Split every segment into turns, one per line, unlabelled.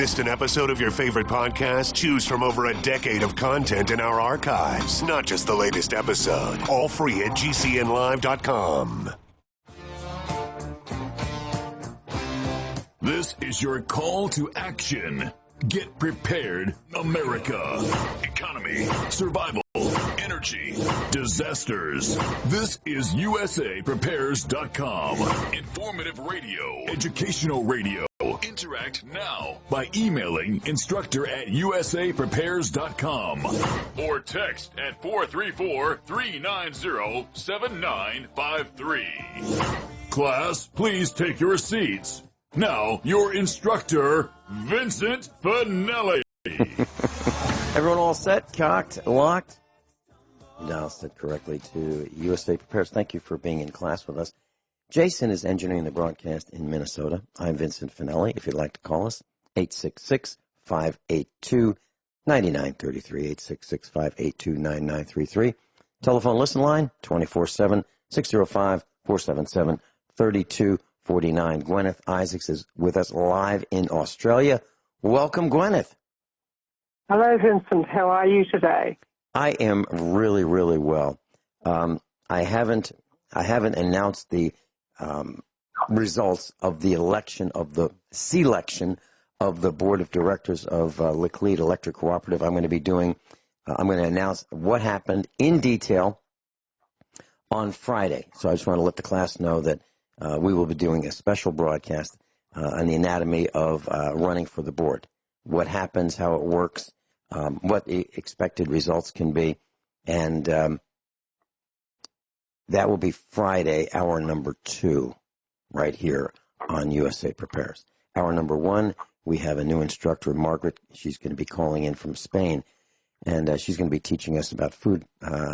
Missed an episode of your favorite podcast? Choose from over a decade of content in our archives, not just the latest episode. All free at GCNlive.com.
This is your call to action. Get prepared, America. Economy, survival, energy, disasters. This is USAPrepares.com. Informative radio, educational radio. Interact now by emailing instructor@usaprepares.com or text at 434-390-7953. Class, please take your seats. Now, your instructor, Vincent Finelli.
Everyone all set, cocked, locked? Announced it correctly to USA Prepares. Thank you for being in class with us. Jason is engineering the broadcast in Minnesota. I'm Vincent Finelli. If you'd like to call us, 866-582-9933, 866-582-9933. Telephone listen line, 24/7, 605-477-3249. Guineith Isaacs is with us live in Australia. Welcome, Guineith.
Hello, Vincent. How are you today?
I am really, really well. I haven't announced the results of the election of the selection of the board of directors of Laclede Electric Cooperative. I'm going to announce what happened in detail on Friday. So I just want to let the class know that we will be doing a special broadcast on the anatomy of running for the board, what happens, how it works, what the expected results can be, and that will be Friday, hour number 2, right here on USA Prepares. Hour number 1, we have a new instructor, Margaret. She's going to be calling in from Spain, and she's going to be teaching us about food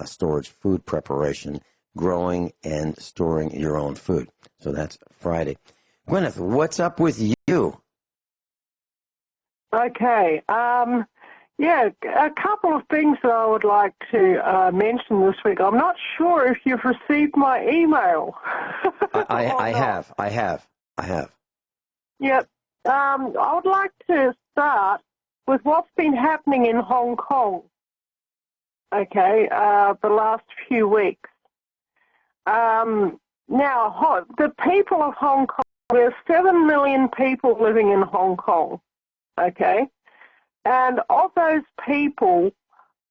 storage, food preparation, growing and storing your own food. So that's Friday. Guineith, what's up with you?
Okay. Yeah, a couple of things that I would like to mention this week. I'm not sure if you've received my email.
I have.
Yep. I would like to start with what's been happening in Hong Kong, okay, the last few weeks. Now, the people of Hong Kong, there's 7 million people living in Hong Kong, okay? And of those people,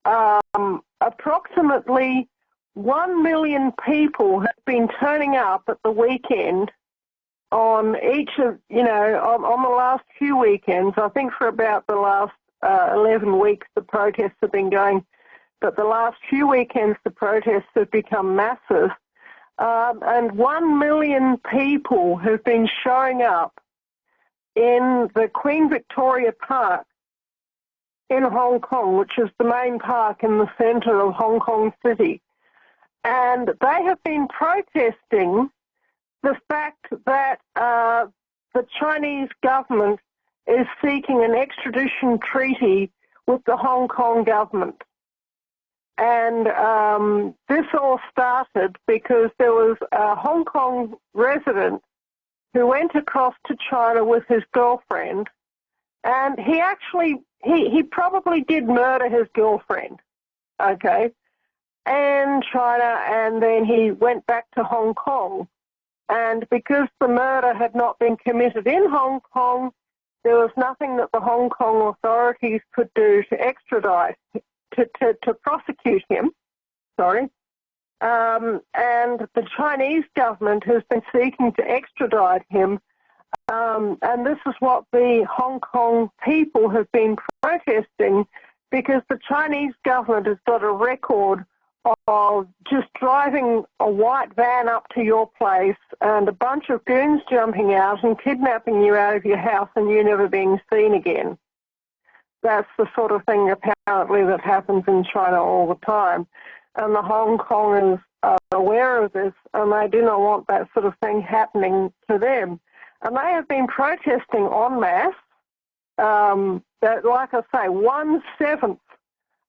approximately 1 million people have been turning up at the weekend on each of, on the last few weekends. I think for about the last 11 weeks the protests have been going, but the last few weekends the protests have become massive. And 1 million people have been showing up in the Queen Victoria Park in Hong Kong, which is the main park in the center of Hong Kong City. And they have been protesting the fact that the Chinese government is seeking an extradition treaty with the Hong Kong government. And this all started because there was a Hong Kong resident who went across to China with his girlfriend, and he probably did murder his girlfriend, okay, in China, and then he went back to Hong Kong. And because the murder had not been committed in Hong Kong, there was nothing that the Hong Kong authorities could do to extradite, to prosecute him, and the Chinese government has been seeking to extradite him, and this is what the Hong Kong people have been protesting, because the Chinese government has got a record of just driving a white van up to your place and a bunch of goons jumping out and kidnapping you out of your house and you never being seen again. That's the sort of thing apparently that happens in China all the time. And the Hong Kongers are aware of this, and they do not want that sort of thing happening to them. And they have been protesting en masse. That, like I say, 1/7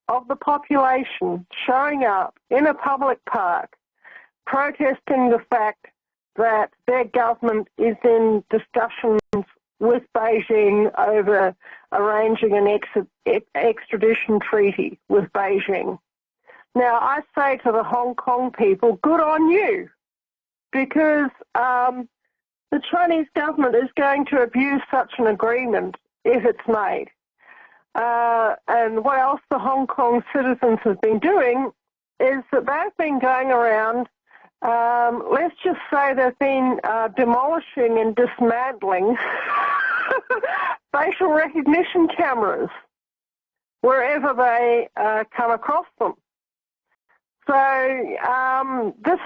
of the population showing up in a public park protesting the fact that their government is in discussions with Beijing over arranging an extradition treaty with Beijing. Now, I say to the Hong Kong people, good on you, because the Chinese government is going to abuse such an agreement if it's made. And what else the Hong Kong citizens have been doing is that they've been going around, let's just say they've been demolishing and dismantling facial recognition cameras wherever they come across them. So this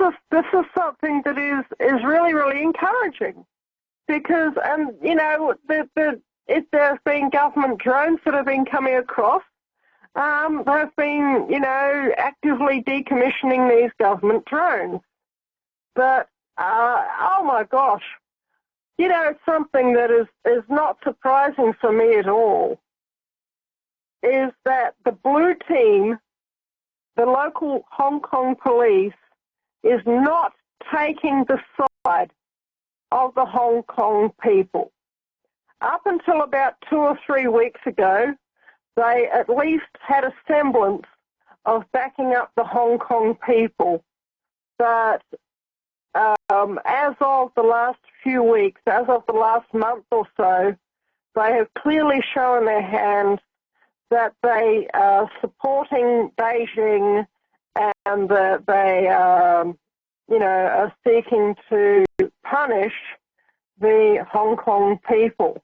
is something that is really, really encouraging, because if there's been government drones that have been coming across, they've been actively decommissioning these government drones. But oh my gosh, something that is not surprising for me at all is that the blue team, the local Hong Kong police, is not taking the side of the Hong Kong people. Up until about 2 or 3 weeks ago, they at least had a semblance of backing up the Hong Kong people. But as of the last few weeks, as of the last month or so, they have clearly shown their hand that they are supporting Beijing and that they are seeking to punish the Hong Kong people.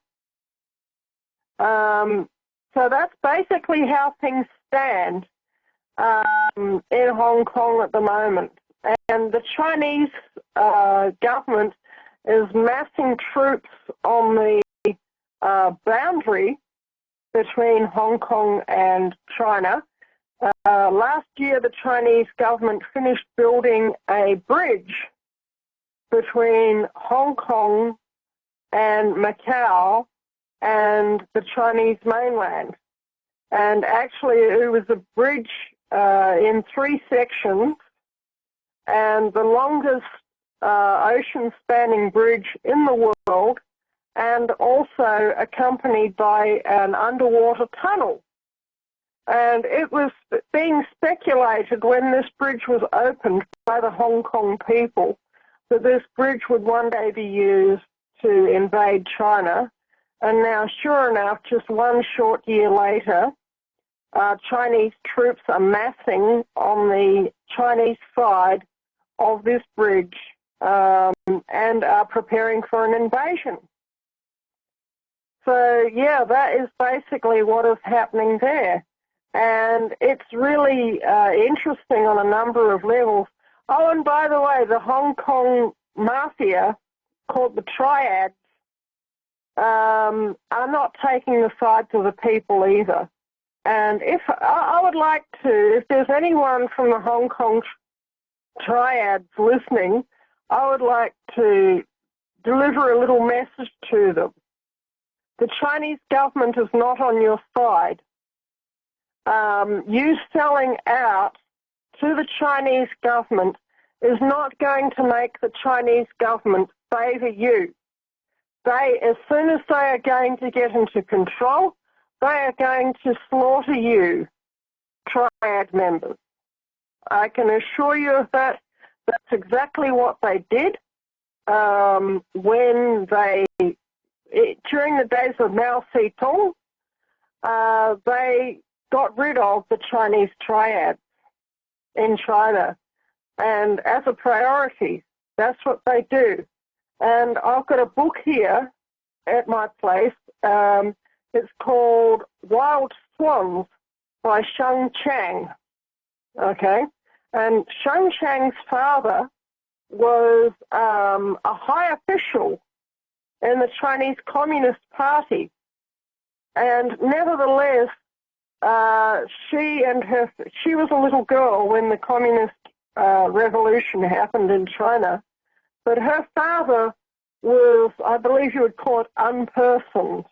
So that's basically how things stand in Hong Kong at the moment. And the Chinese government is massing troops on the boundary between Hong Kong and China. Last year, the Chinese government finished building a bridge between Hong Kong and Macau and the Chinese mainland. And actually, it was a bridge in 3 sections, and the longest ocean-spanning bridge in the world, and also accompanied by an underwater tunnel. And it was being speculated when this bridge was opened by the Hong Kong people that this bridge would one day be used to invade China. And now, sure enough, just 1 short year later, Chinese troops are massing on the Chinese side of this bridge and are preparing for an invasion. So, yeah, that is basically what is happening there. And it's really interesting on a number of levels. Oh, and by the way, the Hong Kong mafia, called the Triads, are not taking the sides of the people either. And if I would like to, if there's anyone from the Hong Kong Triads listening, I would like to deliver a little message to them. The Chinese government is not on your side. You selling out to the Chinese government is not going to make the Chinese government favor you. They, as soon as they are going to get into control, they are going to slaughter you, Triad members. I can assure you of that. That's exactly what they did when they, during the days of Mao Zedong, they got rid of the Chinese Triads in China. And as a priority, that's what they do. And I've got a book here at my place. It's called Wild Swans by Sheng Chang. Okay? And Sheng Chang's father was a high official in the Chinese Communist Party. And nevertheless, she was a little girl when the Communist Revolution happened in China. But her father was, I believe you would call it, unpersoned.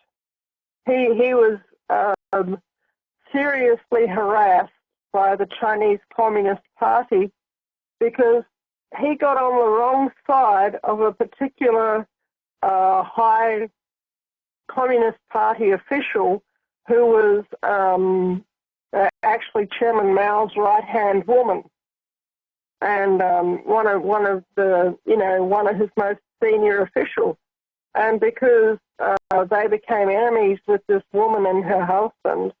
He was seriously harassed by the Chinese Communist Party because he got on the wrong side of a particular high Communist Party official who was actually Chairman Mao's right-hand woman, and one of his most senior officials. And because they became enemies with this woman and her husband,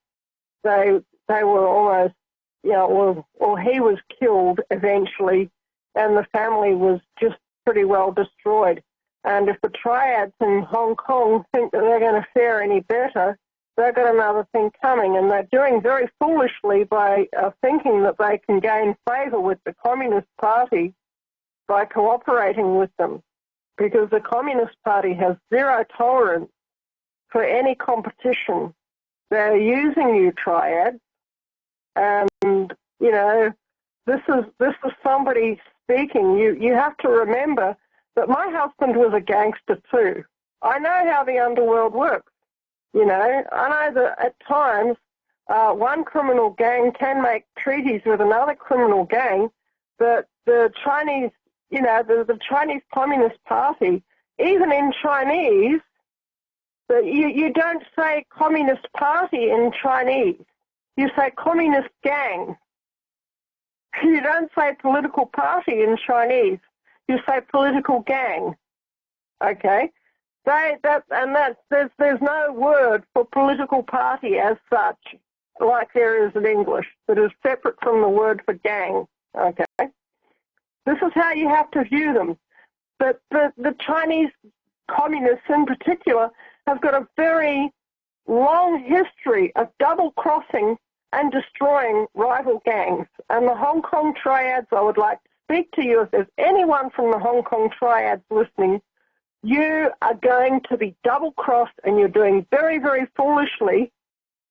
they were almost, he was killed eventually, and the family was just pretty well destroyed. And if the triads in Hong Kong think that they're going to fare any better, they've got another thing coming, and they're doing very foolishly by thinking that they can gain favour with the Communist Party by cooperating with them, because the Communist Party has zero tolerance for any competition. They're using you triads, and this is somebody speaking. You have to remember that my husband was a gangster too. I know how the underworld works. I know that at times one criminal gang can make treaties with another criminal gang, but the Chinese, the Chinese Communist Party, even in Chinese, you don't say Communist Party in Chinese. You say Communist Gang. You don't say political party in Chinese. You say political gang. Okay? There's no word for political party as such, like there is in English, that is separate from the word for gang. Okay? This is how you have to view them. But the Chinese communists in particular have got a very long history of double-crossing and destroying rival gangs. And the Hong Kong triads, I would like to speak to you. If there's anyone from the Hong Kong triads listening, you are going to be double-crossed, and you're doing very, very foolishly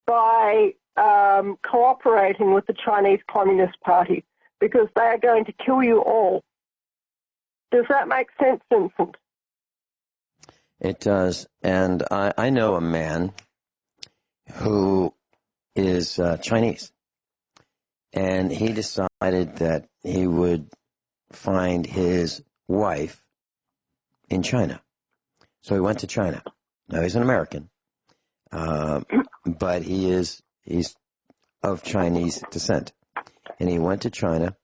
by cooperating with the Chinese Communist Party, because they are going to kill you all. Does that make sense, Vincent?
It does. And I know a man who is Chinese, and he decided that he would find his wife in China. So he went to China. Now, he's an American, but he's of Chinese descent. And he went to China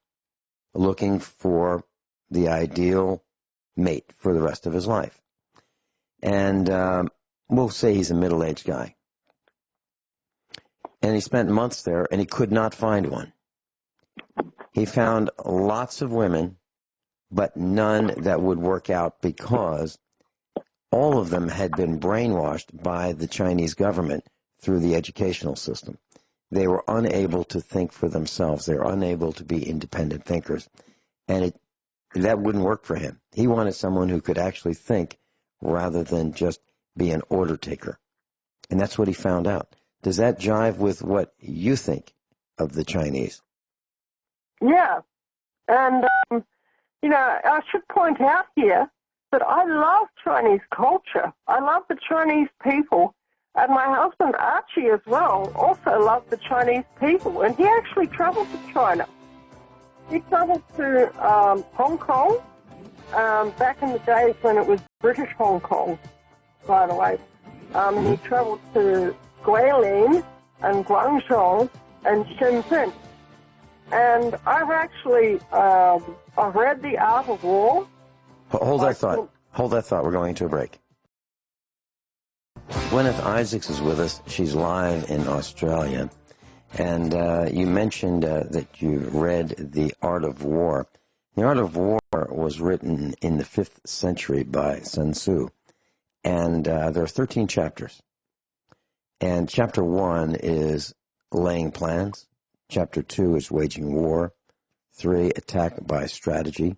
looking for the ideal mate for the rest of his life. And we'll say he's a middle-aged guy. And he spent months there, and he could not find one. He found lots of women, but none that would work out, because all of them had been brainwashed by the Chinese government through the educational system. They were unable to think for themselves. They were unable to be independent thinkers. And that wouldn't work for him. He wanted someone who could actually think rather than just be an order taker. And that's what he found out. Does that jive with what you think of the Chinese?
Yeah. And, I should point out here that I love Chinese culture. I love the Chinese people. And my husband, Archie, as well, also loved the Chinese people. And he actually traveled to China. He traveled to Hong Kong, back in the days when it was British Hong Kong, by the way. He traveled to Guilin and Guangzhou and Shenzhen. And I've actually, I've read The Art of War.
Hold that thought. Hold that thought. We're going to a break. Guineith Isaacs is with us. She's live in Australia. And you mentioned that you read The Art of War. The Art of War was written in the 5th century by Sun Tzu. And there are 13 chapters. And chapter 1 is laying plans. Chapter 2 is waging war. 3, attack by strategy.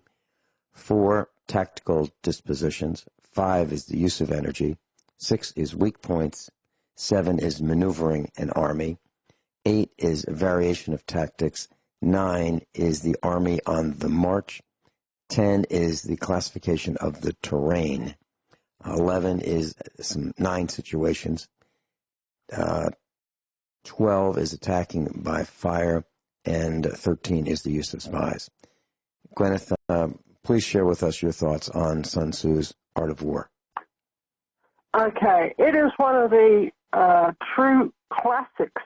4, tactical dispositions. 5 is the use of energy. 6 is weak points. 7 is maneuvering an army. 8 is variation of tactics. 9 is the army on the march. 10 is the classification of the terrain. 11 is some 9 situations. 12 is attacking by fire. And 13 is the use of spies. Guineith, please share with us your thoughts on Sun Tzu's Art of War.
Okay, it is one of the true classics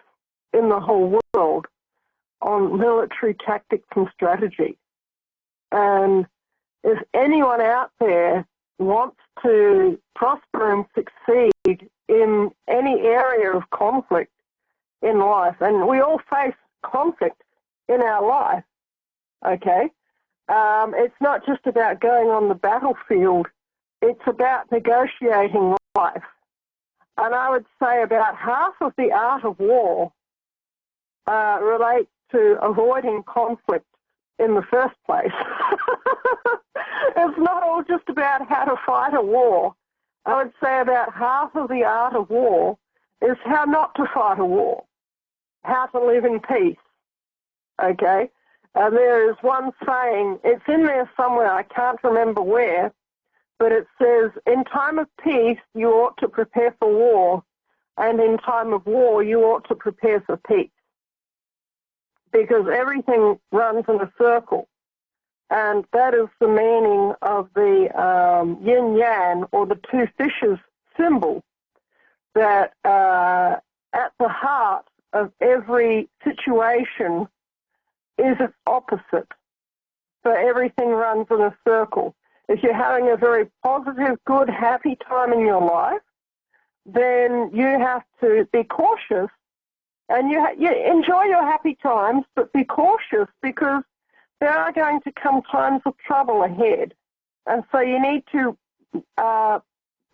in the whole world on military tactics and strategy. And if anyone out there wants to prosper and succeed in any area of conflict in life, and we all face conflict in our life, okay? It's not just about going on the battlefield, it's about negotiating life. And I would say about half of the art of war relates to avoiding conflict in the first place. It's not all just about how to fight a war. I would say about half of the art of war is how not to fight a war, how to live in peace, okay? There is one saying, it's in there somewhere, I can't remember where, but it says, in time of peace, you ought to prepare for war, and in time of war, you ought to prepare for peace. Because everything runs in a circle. And that is the meaning of the yin-yang, or the two fishes symbol, that at the heart of every situation is its opposite. So everything runs in a circle. If you're having a very positive, good, happy time in your life, then you have to be cautious. And you enjoy your happy times, but be cautious, because there are going to come times of trouble ahead. And so you need to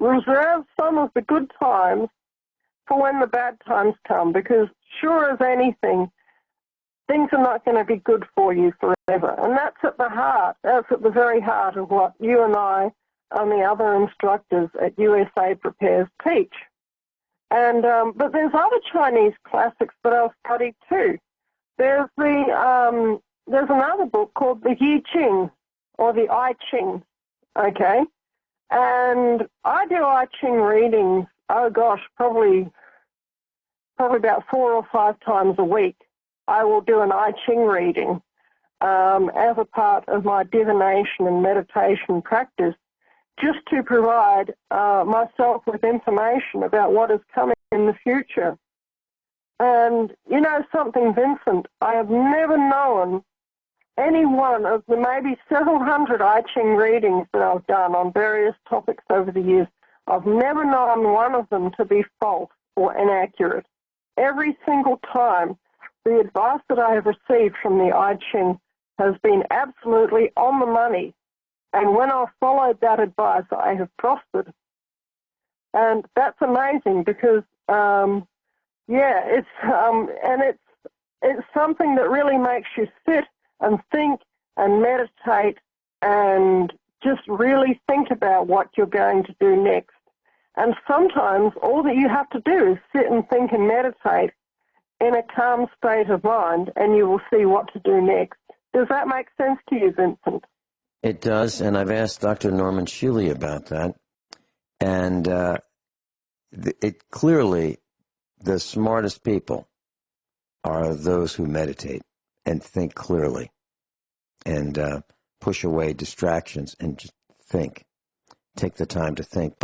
reserve some of the good times for when the bad times come, because sure as anything, things are not going to be good for you forever. And that's at the very heart of what you and I and the other instructors at USA Prepares teach. And but there's other Chinese classics that I've studied too. There's another book called the I Ching, or the I Ching, okay? And I do I Ching readings, oh gosh, probably about 4 or 5 times a week. I will do an I Ching reading as a part of my divination and meditation practice, just to provide myself with information about what is coming in the future. And you know something, Vincent, I have never known any one of the maybe several hundred I Ching readings that I've done on various topics over the years, I've never known one of them to be false or inaccurate. Every single time, the advice that I have received from the I Ching has been absolutely on the money. And when I've followed that advice, I have prospered. And that's amazing because, it's something that really makes you sit and think and meditate and just really think about what you're going to do next. And sometimes all that you have to do is sit and think and meditate in a calm state of mind, and you will see what to do next. Does that make sense to you, Vincent?
It does, and I've asked Dr. Norman Shealy about that, and clearly the smartest people are those who meditate and think clearly and push away distractions and just think, take the time to think.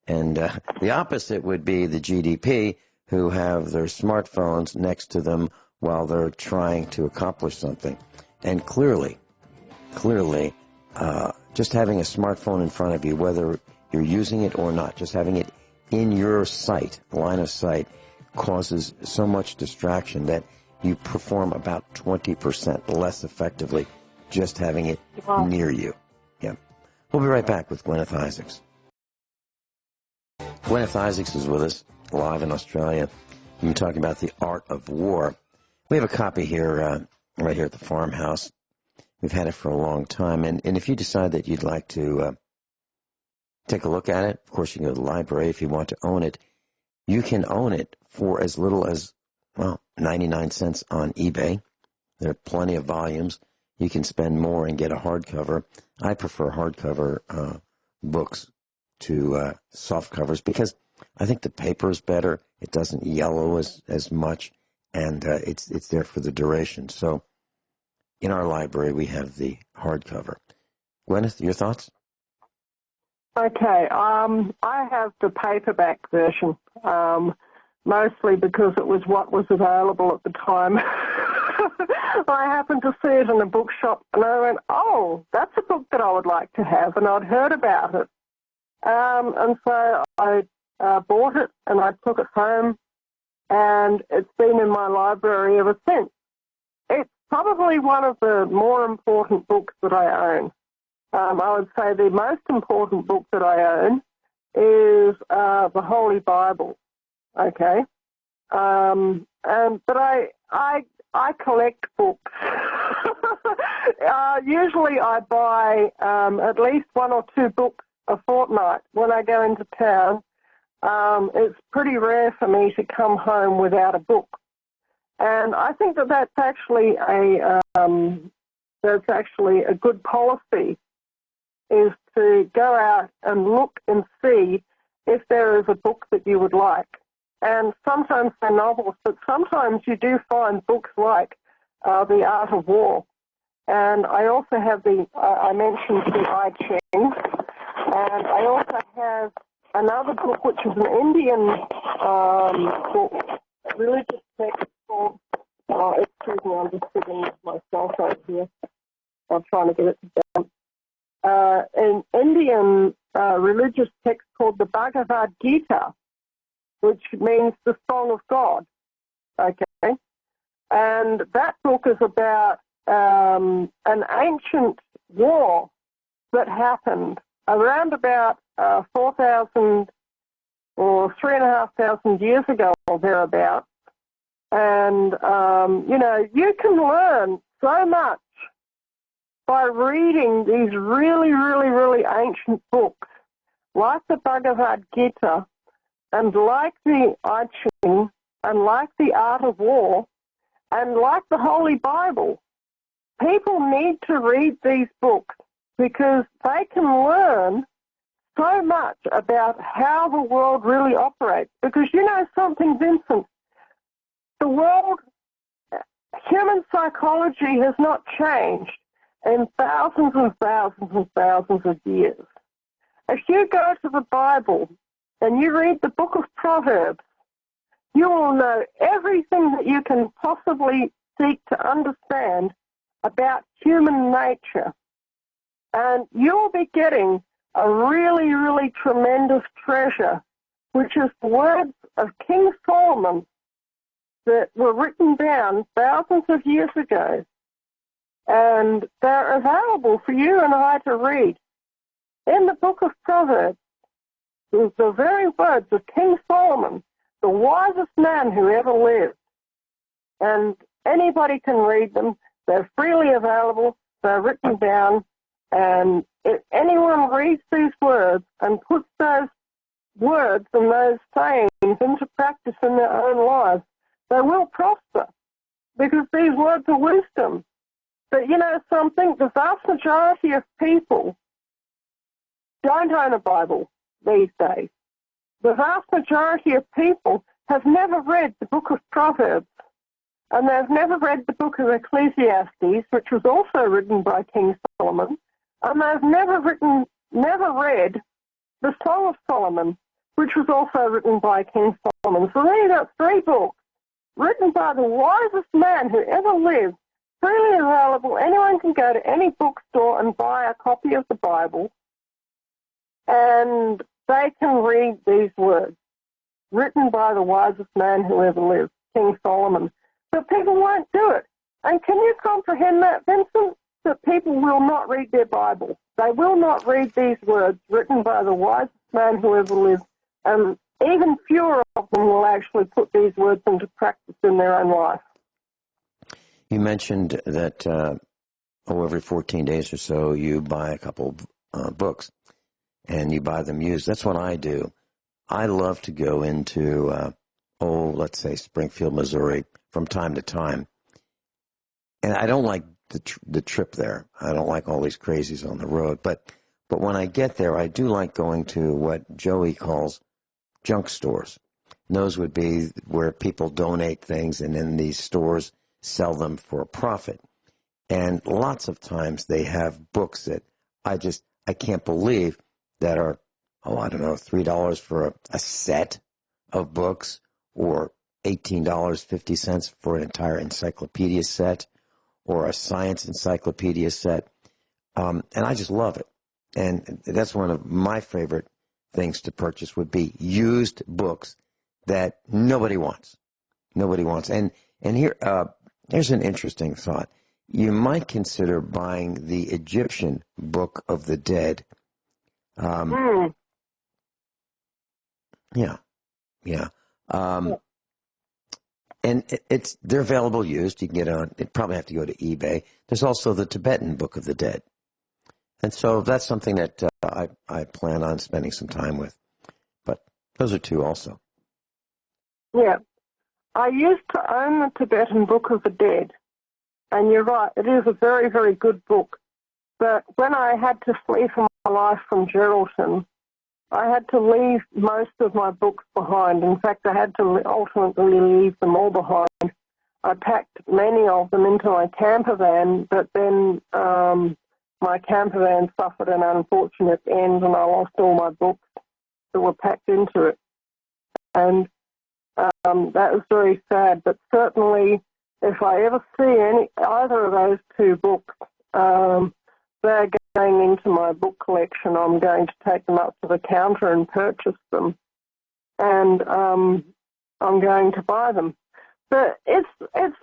And the opposite would be the GDP, who have their smartphones next to them while they're trying to accomplish something. And clearly, just having a smartphone in front of you, whether you're using it or not, just having it in your sight, line of sight, causes so much distraction that you perform about 20% less effectively just having it near you. Yeah. We'll be right back with Guineith Isaacs. Guineith Isaacs is with us, live in Australia. We're talking about the art of war. We have a copy here, right here at the farmhouse. We've had it for a long time. And if you decide that you'd like to take a look at it, of course, you can go to the library. If you want to own it, you can own it for as little as, 99 cents on eBay. There are plenty of volumes. You can spend more and get a hardcover. I prefer hardcover books to soft covers because I think the paper is better. It doesn't yellow as much, and it's there for the duration. So in our library, we have the hardcover. Guineith, your thoughts?
Okay, I have the paperback version, mostly because it was what was available at the time. I happened to see it in a bookshop, and I went, oh, that's a book that I would like to have, and I'd heard about it. And so I bought it, and I took it home, and it's been in my library ever since. It's probably one of the more important books that I own. I would say the most important book that I own is the Holy Bible. Okay, but I collect books. Usually, I buy at least one or two books a fortnight when I go into town. It's pretty rare for me to come home without a book, and I think that that's actually a good policy. Is to go out and look and see if there is a book that you would like. And sometimes they're novels, but sometimes you do find books like The Art of War. And I also have I mentioned the I Ching, and I also have another book which is an Indian book, religious text called, excuse me, I'm just sitting with my cell phone here. I'm trying to get it to down. An Indian religious text called the Bhagavad Gita, which means the Song of God. Okay, and that book is about an ancient war that happened around about 4,000 or 3,500 years ago or thereabouts. And you can learn so much by reading these really, really, really ancient books, like the Bhagavad Gita, and like the I Ching, and like the Art of War, and like the Holy Bible. People need to read these books because they can learn so much about how the world really operates. Because you know something, Vincent, the world, human psychology has not changed in thousands and thousands and thousands of years. If you go to the Bible and you read the book of Proverbs, you will know everything that you can possibly seek to understand about human nature. And you'll be getting a really, really tremendous treasure, which is the words of King Solomon that were written down thousands of years ago. And they're available for you and I to read. In the book of Proverbs, is the very words of King Solomon, the wisest man who ever lived. And anybody can read them. They're freely available. They're written down. And if anyone reads these words and puts those words and those sayings into practice in their own lives, they will prosper because these words are wisdom. But you know something? The vast majority of people don't own a Bible these days. The vast majority of people have never read the book of Proverbs, and they've never read the book of Ecclesiastes, which was also written by King Solomon, and they've never read the Song of Solomon, which was also written by King Solomon. So there you got three books written by the wisest man who ever lived, freely available. Anyone can go to any bookstore and buy a copy of the Bible, and they can read these words, written by the wisest man who ever lived, King Solomon. But people won't do it. And can you comprehend that, Vincent? That people will not read their Bible. They will not read these words written by the wisest man who ever lived, and even fewer of them will actually put these words into practice in their own life.
You mentioned that every 14 days or so you buy a couple books and you buy them used. That's what I do. I love to go into, let's say Springfield, Missouri from time to time. And I don't like the trip there. I don't like all these crazies on the road. But when I get there, I do like going to what Joey calls junk stores. And those would be where people donate things and then these stores sell them for a profit. And lots of times they have books that I can't believe that are I don't know, $3 for a set of books, or $18.50 for an entire encyclopedia set, or a science encyclopedia set. And I just love it. And that's one of my favorite things to purchase would be used books that nobody wants. Nobody wants. And here's an interesting thought. You might consider buying the Egyptian Book of the Dead. Yeah. And they're available used. You can get it on. You probably have to go to eBay. There's also the Tibetan Book of the Dead, and so that's something that I plan on spending some time with. But those are two also.
Yeah, I used to own the Tibetan Book of the Dead, and you're right. It is a very, very good book. But when I had to flee for my life from Geraldton, I had to leave most of my books behind. In fact, I had to ultimately leave them all behind. I packed many of them into my camper van, but then my camper van suffered an unfortunate end, and I lost all my books that were packed into it. And that was very sad. But certainly, if I ever see either of those two books, they're going into my book collection. I'm going to take them up to the counter and purchase them, and I'm going to buy them. But it's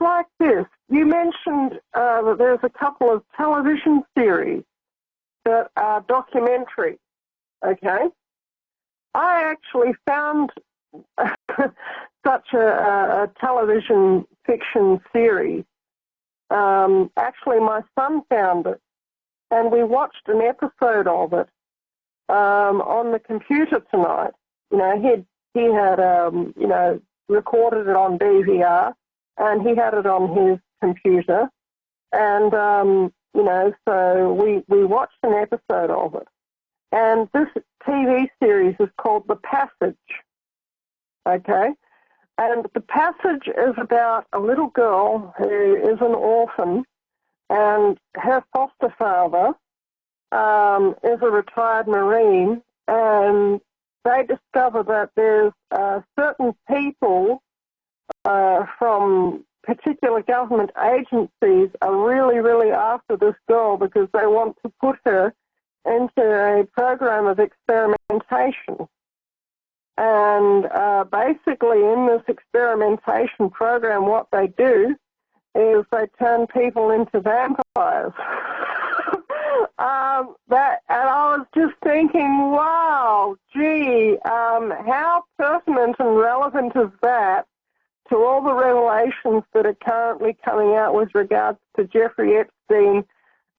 like this. You mentioned that there's a couple of television series that are documentary. Okay, I actually found such a television fiction series. Actually, my son found it. And we watched an episode of it on the computer tonight. You know, he had recorded it on DVR, and he had it on his computer. And so we watched an episode of it. And this TV series is called The Passage. Okay, and The Passage is about a little girl who is an orphan. And her foster father is a retired Marine, and they discover that there's certain people from particular government agencies are really, really after this girl because they want to put her into a program of experimentation. And basically in this experimentation program, what they do is they turn people into vampires. And I was just thinking, wow, gee, how pertinent and relevant is that to all the revelations that are currently coming out with regards to Jeffrey Epstein,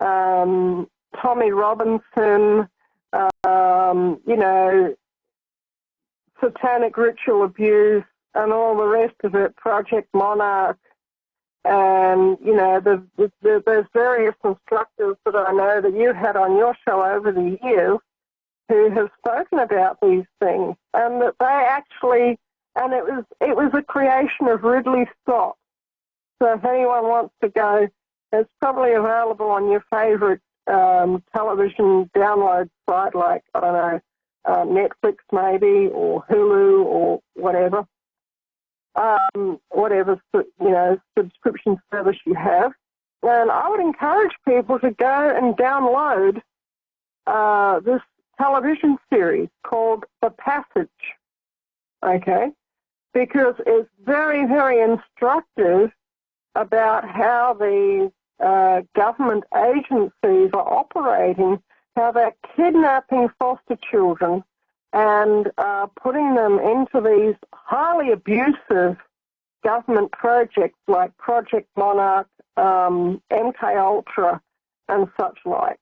Tommy Robinson, satanic ritual abuse, and all the rest of it, Project Monarch. And, there's various instructors that I know that you had on your show over the years who have spoken about these things, and that they actually, and it was a creation of Ridley Scott. So if anyone wants to go, it's probably available on your favorite television download site, like, I don't know, Netflix maybe, or Hulu, or whatever. Whatever, subscription service you have. And I would encourage people to go and download this television series called The Passage, okay? Because it's very, very instructive about how the government agencies are operating, how they're kidnapping foster children and putting them into these highly abusive government projects like Project Monarch, MK Ultra, and such like.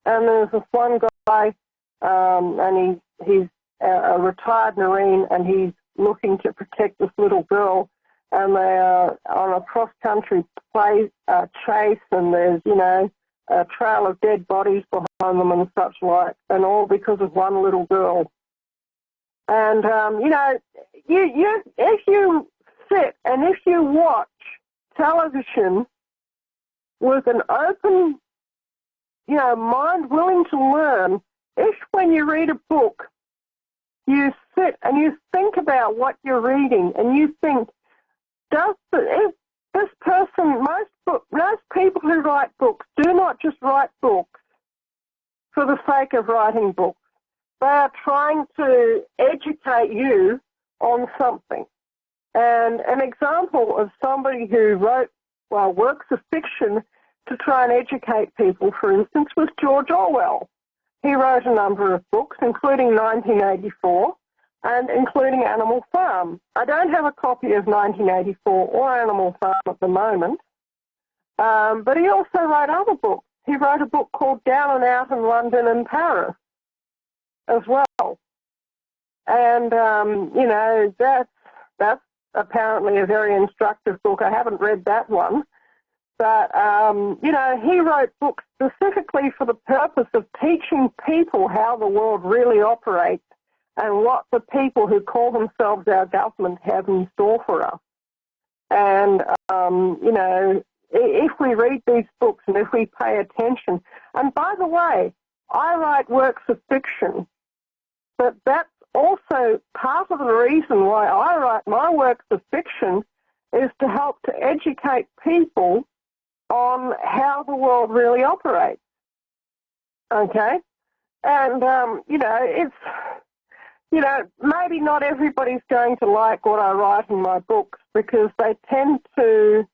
And there's this one guy, and he's a retired Marine, and he's looking to protect this little girl, and they are on a cross-country chase, and there's, a trail of dead bodies behind them and such like, and all because of one little girl. And, if you sit and if you watch television with an open, mind willing to learn, if when you read a book, you sit and you think about what you're reading, and you think, is this person, most people who write books do not just write books for the sake of writing books. They are trying to educate you on something. And an example of somebody who wrote, works of fiction to try and educate people, for instance, was George Orwell. He wrote a number of books, including 1984 and including Animal Farm. I don't have a copy of 1984 or Animal Farm at the moment, but he also wrote other books. He wrote a book called Down and Out in London and Paris as well. And, that's apparently a very instructive book. I haven't read that one. But, he wrote books specifically for the purpose of teaching people how the world really operates and what the people who call themselves our government have in store for us. And, if we read these books and if we pay attention, and by the way, I write works of fiction, but that's also part of the reason why I write my works of fiction is to help to educate people on how the world really operates. Okay? And, maybe not everybody's going to like what I write in my books because they tend to,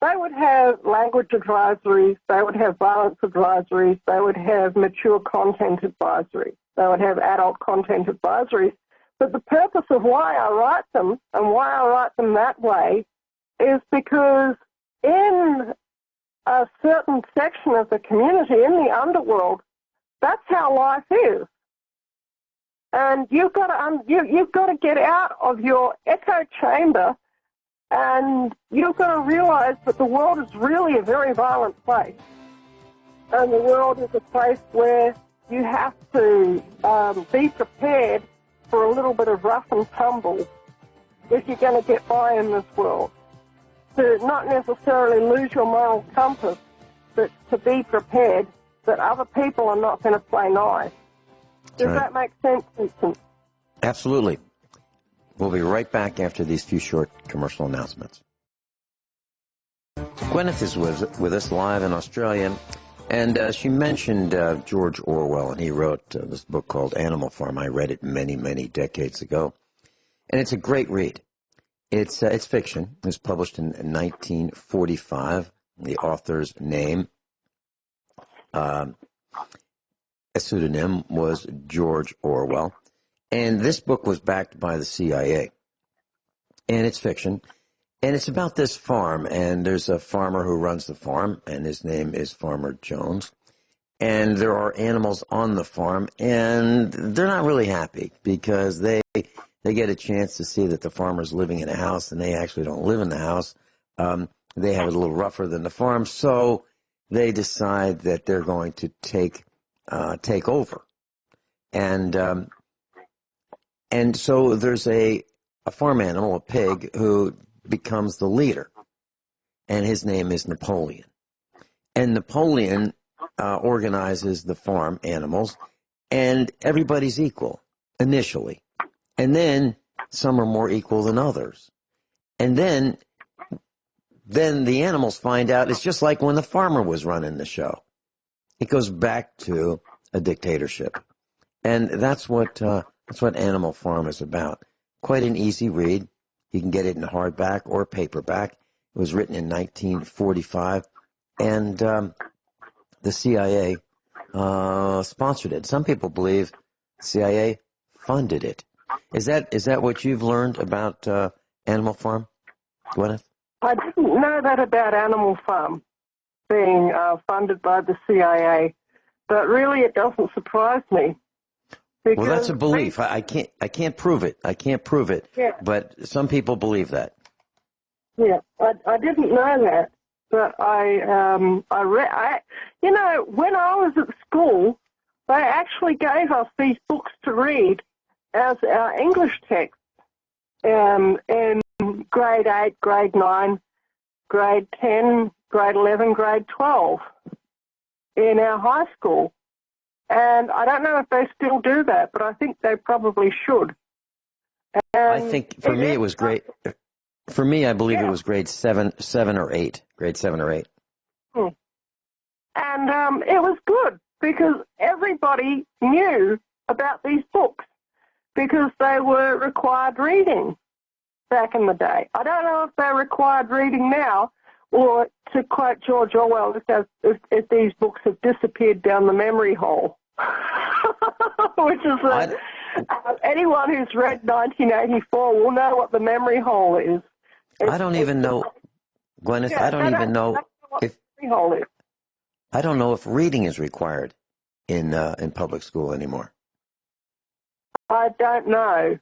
they would have language advisories, they would have violence advisories, they would have mature content advisories, they would have adult content advisories. But the purpose of why I write them and why I write them that way is because in a certain section of the community, in the underworld, that's how life is. And you've got to get out of your echo chamber, and you've got to realize that the world is really a very violent place. And the world is a place where you have to be prepared for a little bit of rough and tumble if you're going to get by in this world. To not necessarily lose your moral compass, but to be prepared that other people are not going to play nice. Does that make sense, Vincent?
Absolutely. We'll be right back after these few short commercial announcements. Guineith is with us live in Australia, and she mentioned George Orwell, and he wrote this book called Animal Farm. I read it many, many decades ago, and it's a great read. It's fiction. It was published in 1945. The author's name, a pseudonym, was George Orwell. And this book was backed by the CIA. And it's fiction. And it's about this farm. And there's a farmer who runs the farm, and his name is Farmer Jones. And there are animals on the farm, and they're not really happy because they get a chance to see that the farmer's living in a house, and they actually don't live in the house. They have it a little rougher than the farm, so they decide that they're going to take over. And so there's a farm animal, a pig, who becomes the leader, and his name is Napoleon. And Napoleon organizes the farm animals, and everybody's equal initially. And then some are more equal than others. And then the animals find out it's just like when the farmer was running the show. It goes back to a dictatorship. And that's what Animal Farm is about. Quite an easy read. You can get it in hardback or paperback. It was written in 1945, and the CIA sponsored it. Some people believe the CIA funded it. Is that what you've learned about Animal Farm, Guineith?
I didn't know that about Animal Farm being funded by the CIA, but really it doesn't surprise me.
Well, that's a belief. I can't prove it.
Yeah.
But some people believe that.
Yeah, I didn't know that, but when I was at school, they actually gave us these books to read as our English text in grade 8, grade 9, grade 10, grade 11, grade 12 in our high school. And I don't know if they still do that, but I think they probably should. And
I think for me it was great. For me, I believe it was grade 7 or 8. Grade 7 or 8.
And it was good because everybody knew about these books because they were required reading back in the day. I don't know if they're required reading now, or to quote George Orwell, if these books have disappeared down the memory hole, which is anyone who's read 1984 will know what the memory hole is.
I don't even know, Guineith.
Yeah,
I don't even know if
memory hole is.
I don't know if reading is required in public school anymore.
I don't know.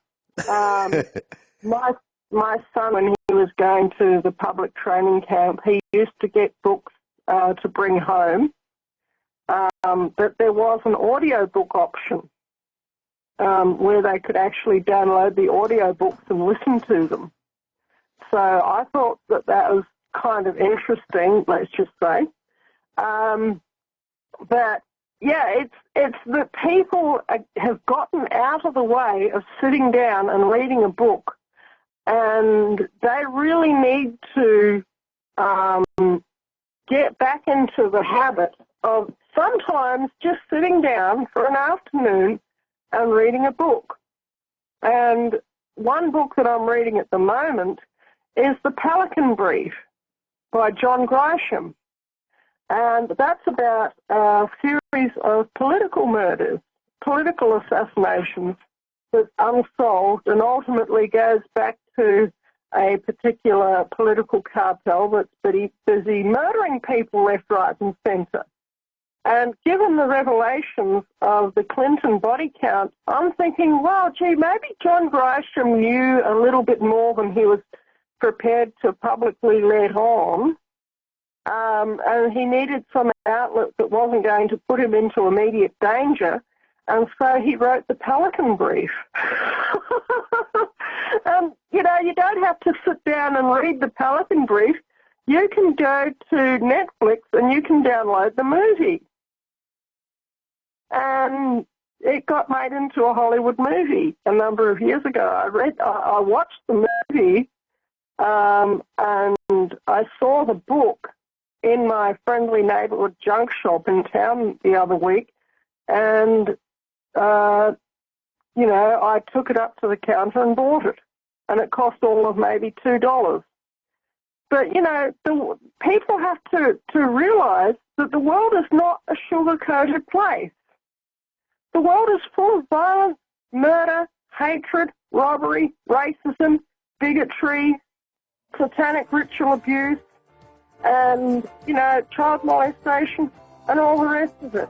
My son, when he was going to the public training camp, he used to get books to bring home, but there was an audio book option where they could actually download the audio books and listen to them. So I thought that was kind of interesting, let's just say. But yeah, it's that people have gotten out of the way of sitting down and reading a book, and they really need to get back into the habit of sometimes just sitting down for an afternoon and reading a book. And one book that I'm reading at the moment is The Pelican Brief by John Grisham. And that's about a series of political murders, political assassinations that's unsolved and ultimately goes back to a particular political cartel that's busy murdering people left, right and centre. And given the revelations of the Clinton body count, I'm thinking, well, gee, maybe John Grisham knew a little bit more than he was prepared to publicly let on. And he needed some outlet that wasn't going to put him into immediate danger, and so he wrote The Pelican Brief. You don't have to sit down and read The Pelican Brief. You can go to Netflix and you can download the movie. And it got made into a Hollywood movie a number of years ago. I watched the movie, and I saw the book in my friendly neighborhood junk shop in town the other week, and, I took it up to the counter and bought it, and it cost all of maybe $2. But, the people have to realize that the world is not a sugar-coated place. The world is full of violence, murder, hatred, robbery, racism, bigotry, satanic ritual abuse, and, child molestation, and all the rest of it.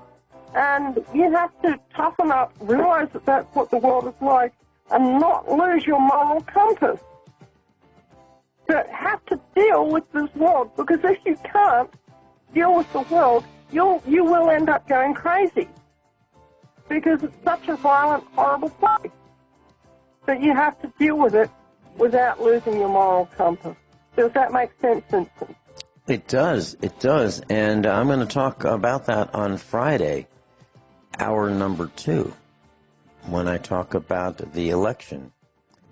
And you have to toughen up, realize that that's what the world is like, and not lose your moral compass. But have to deal with this world, because if you can't deal with the world, you will end up going crazy. Because it's such a violent, horrible place. But you have to deal with it without losing your moral compass. Does that make sense, Vincent?
It does. And I'm going to talk about that on Friday, hour number 2, when I talk about the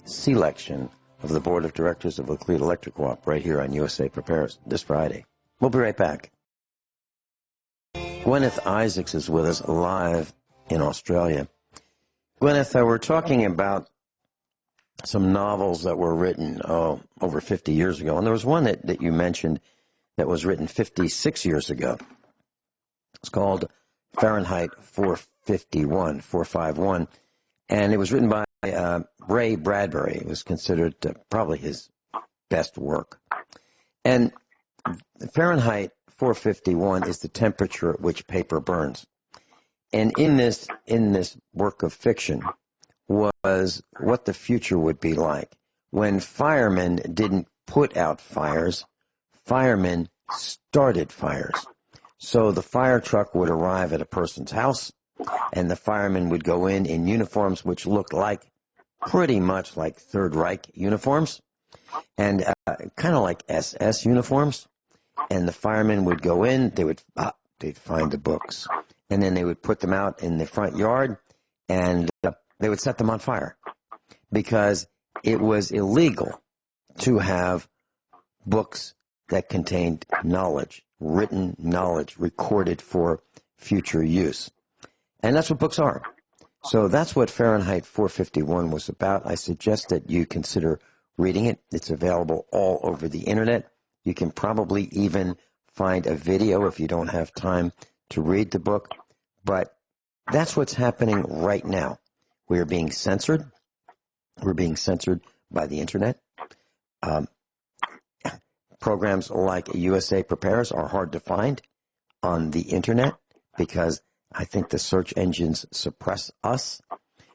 selection of the Board of Directors of Laclede Electric Co-op right here on USA Prepares this Friday. We'll be right back. Guineith Isaacs is with us live in Australia. Guineith, we're talking about some novels that were written over 50 years ago, and there was one that you mentioned that was written 56 years ago. It's called Fahrenheit 451, and it was written by Ray Bradbury. It was considered probably his best work. And Fahrenheit 451 is the temperature at which paper burns. And in this work of fiction was what the future would be like. When firemen didn't put out fires, firemen started fires. So the fire truck would arrive at a person's house, and the firemen would go in uniforms which looked pretty much like Third Reich uniforms, and kind of like SS uniforms. And the firemen would go in, they'd find the books, and then they would put them out in the front yard, and they would set them on fire because it was illegal to have books that contained knowledge, written knowledge, recorded for future use. And that's what books are. So that's what Fahrenheit 451 was about. I suggest that you consider reading it. It's available all over the internet. You can probably even find a video if you don't have time to read the book. But that's what's happening right now. We are being censored. We're being censored by the internet. Programs like USA Prepares are hard to find on the internet because I think the search engines suppress us.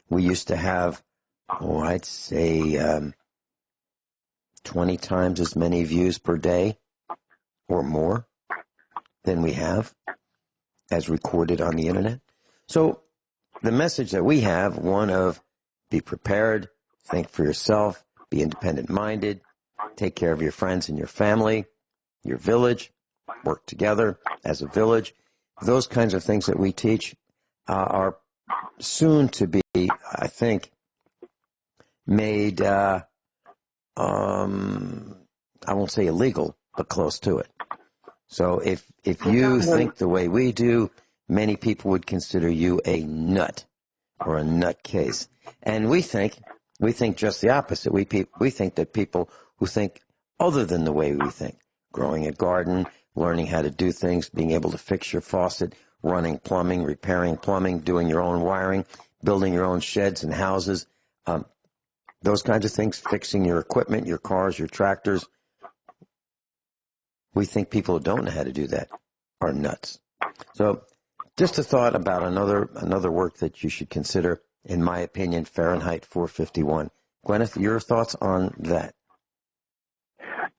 We used to have, I'd say 20 times as many views per day or more than we have as recorded on the internet. So the message that we have, one of be prepared, think for yourself, be independent-minded, take care of your friends and your family, your village, work together as a village. Those kinds of things that we teach are soon to be, I think, made, I won't say illegal, but close to it. So if you think the way we do, many people would consider you a nut or a nutcase. And we think just the opposite. We think that people who think other than the way we think, growing a garden, learning how to do things, being able to fix your faucet, running plumbing, repairing plumbing, doing your own wiring, building your own sheds and houses, those kinds of things, fixing your equipment, your cars, your tractors. We think people who don't know how to do that are nuts. So just a thought about another work that you should consider, in my opinion, Fahrenheit 451. Guineith, your thoughts on that?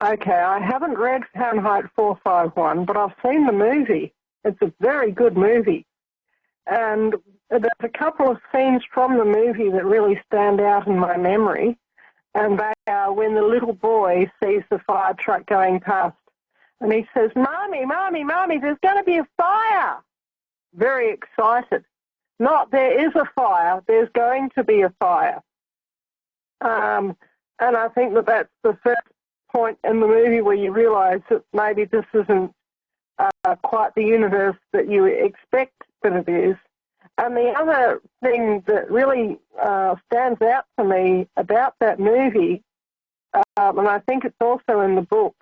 Okay, I haven't read Fahrenheit 451, but I've seen the movie. It's a very good movie. And there's a couple of scenes from the movie that really stand out in my memory. And they are when the little boy sees the fire truck going past. And he says, "Mommy, Mommy, Mommy, there's going to be a fire." Very excited. Not there is a fire, there's going to be a fire. And I think that that's the first point in the movie where you realize that maybe this isn't quite the universe that you expect that it is. And the other thing that really stands out to me about that movie, and I think it's also in the book,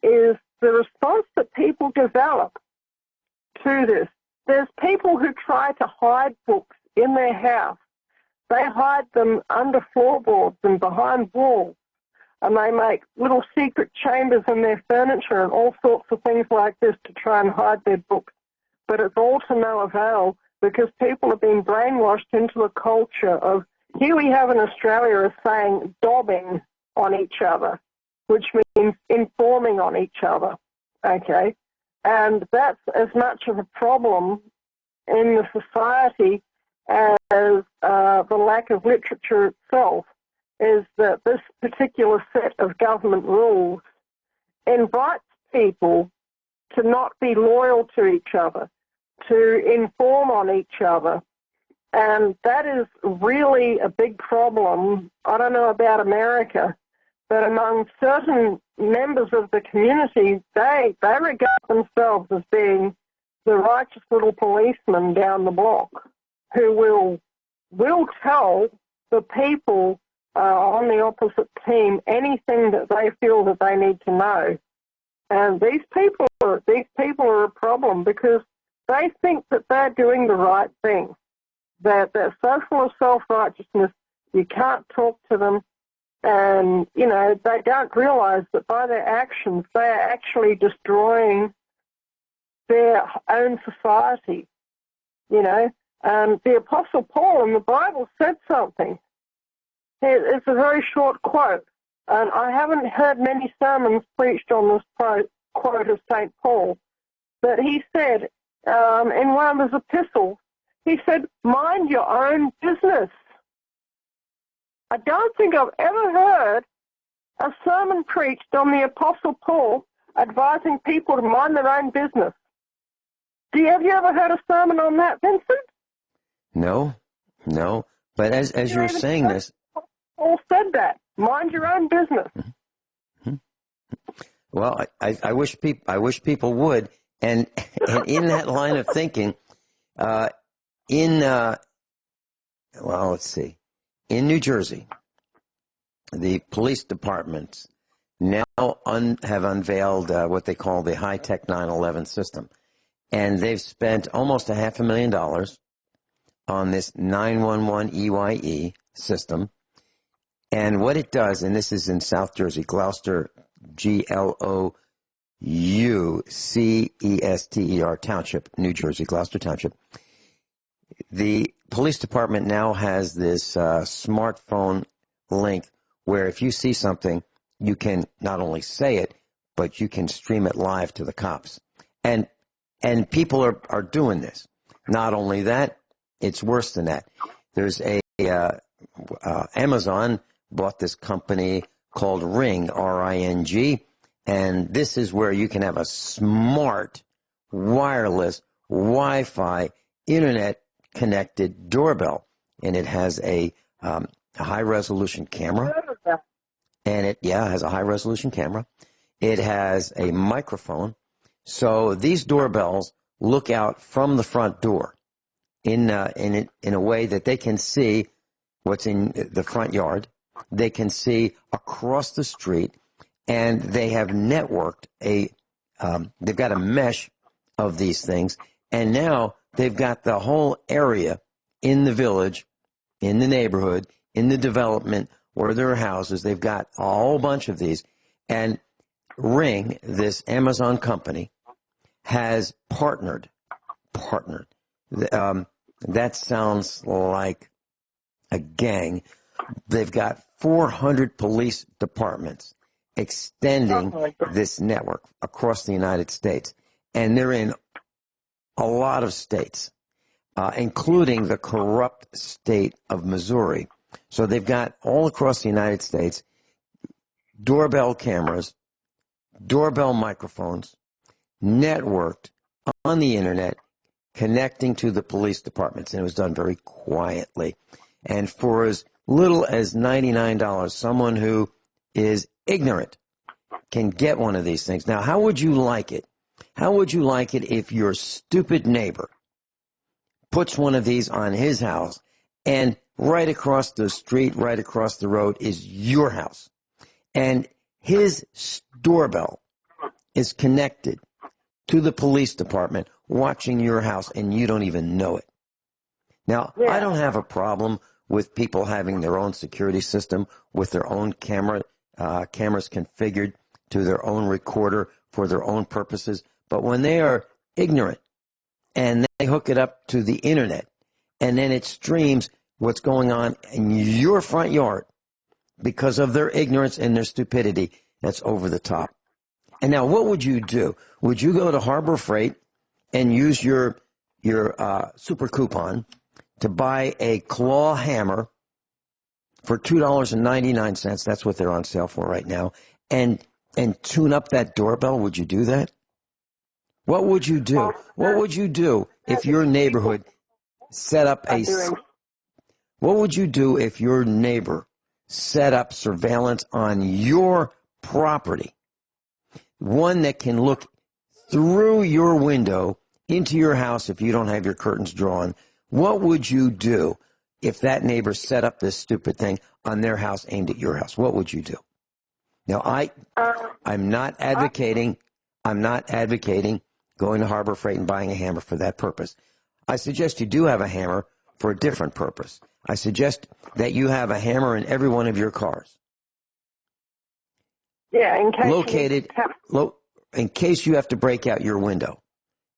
is the response that people develop to this. There's people who try to hide books in their house. They hide them under floorboards and behind walls. And they make little secret chambers in their furniture and all sorts of things like this to try and hide their books. But it's all to no avail because people have been brainwashed into a culture of, here we have in Australia a saying, dobbing on each other, which means informing on each other, okay? And that's as much of a problem in the society as the lack of literature itself, is that this particular set of government rules invites people to not be loyal to each other, to inform on each other. And that is really a big problem. I don't know about America, but among certain members of the community, they regard themselves as being the righteous little policeman down the block who will tell the people on the opposite team anything that they feel that they need to know. And these people are a problem because they think that they're doing the right thing. That they're so full of self-righteousness, you can't talk to them. And, you know, they don't realize that by their actions, they are actually destroying their own society, you know. And the Apostle Paul in the Bible said something. It's a very short quote, and I haven't heard many sermons preached on this quote of St. Paul, but he said in one of his epistles, he said, "Mind your own business." I don't think I've ever heard a sermon preached on the Apostle Paul advising people to mind their own business. Have you ever heard a sermon on that, Vincent?
No, no. But as you're saying this,
all said that. Mind your own business.
Well, I wish people would, and in that line of thinking, let's see, in New Jersey, the police departments now have unveiled what they call the high-tech 911 system, and they've spent almost $500,000 on this 911 EYE system. And what it does, and this is in South Jersey, Gloucester, Gloucester Township, New Jersey, Gloucester Township. The police department now has this smartphone link where if you see something, you can not only say it, but you can stream it live to the cops. And people are doing this. Not only that, it's worse than that. There's Amazon bought this company called Ring, R-I-N-G, and this is where you can have a smart, wireless, Wi-Fi, internet-connected doorbell, and it has a high-resolution camera, and it has a high-resolution camera. It has a microphone, so these doorbells look out from the front door in a way that they can see what's in the front yard. They can see across the street, and they have networked they've got a mesh of these things, and now they've got the whole area in the village, in the neighborhood, in the development where there are houses. They've got a whole bunch of these, and Ring, this Amazon company, has partnered. That sounds like a gang. They've got 400 police departments extending this network across the United States. And they're in a lot of states, including the corrupt state of Missouri. So they've got all across the United States doorbell cameras, doorbell microphones, networked on the internet, connecting to the police departments. And it was done very quietly. And for as little as $99, someone who is ignorant can get one of these things. Now, how would you like it? How would you like it if your stupid neighbor puts one of these on his house, and right across the street, right across the road is your house, and his doorbell is connected to the police department watching your house, and you don't even know it? Now, I don't have a problem with people having their own security system with their own cameras configured to their own recorder for their own purposes. But when they are ignorant and they hook it up to the internet and then it streams what's going on in your front yard because of their ignorance and their stupidity, that's over the top. And now what would you do? Would you go to Harbor Freight and use your super coupon to buy a claw hammer for $2.99, that's what they're on sale for right now, and tune up that doorbell? Would you do that? What would you do? What would you do if your neighborhood set up what would you do if your neighbor set up surveillance on your property? One that can look through your window into your house if you don't have your curtains drawn. What would you do if that neighbor set up this stupid thing on their house aimed at your house? What would you do? Now, I'm not advocating going to Harbor Freight and buying a hammer for that purpose. I suggest you do have a hammer for a different purpose. I suggest that you have a hammer in every one of your cars.
Yeah, in case
in case you have to break out your window.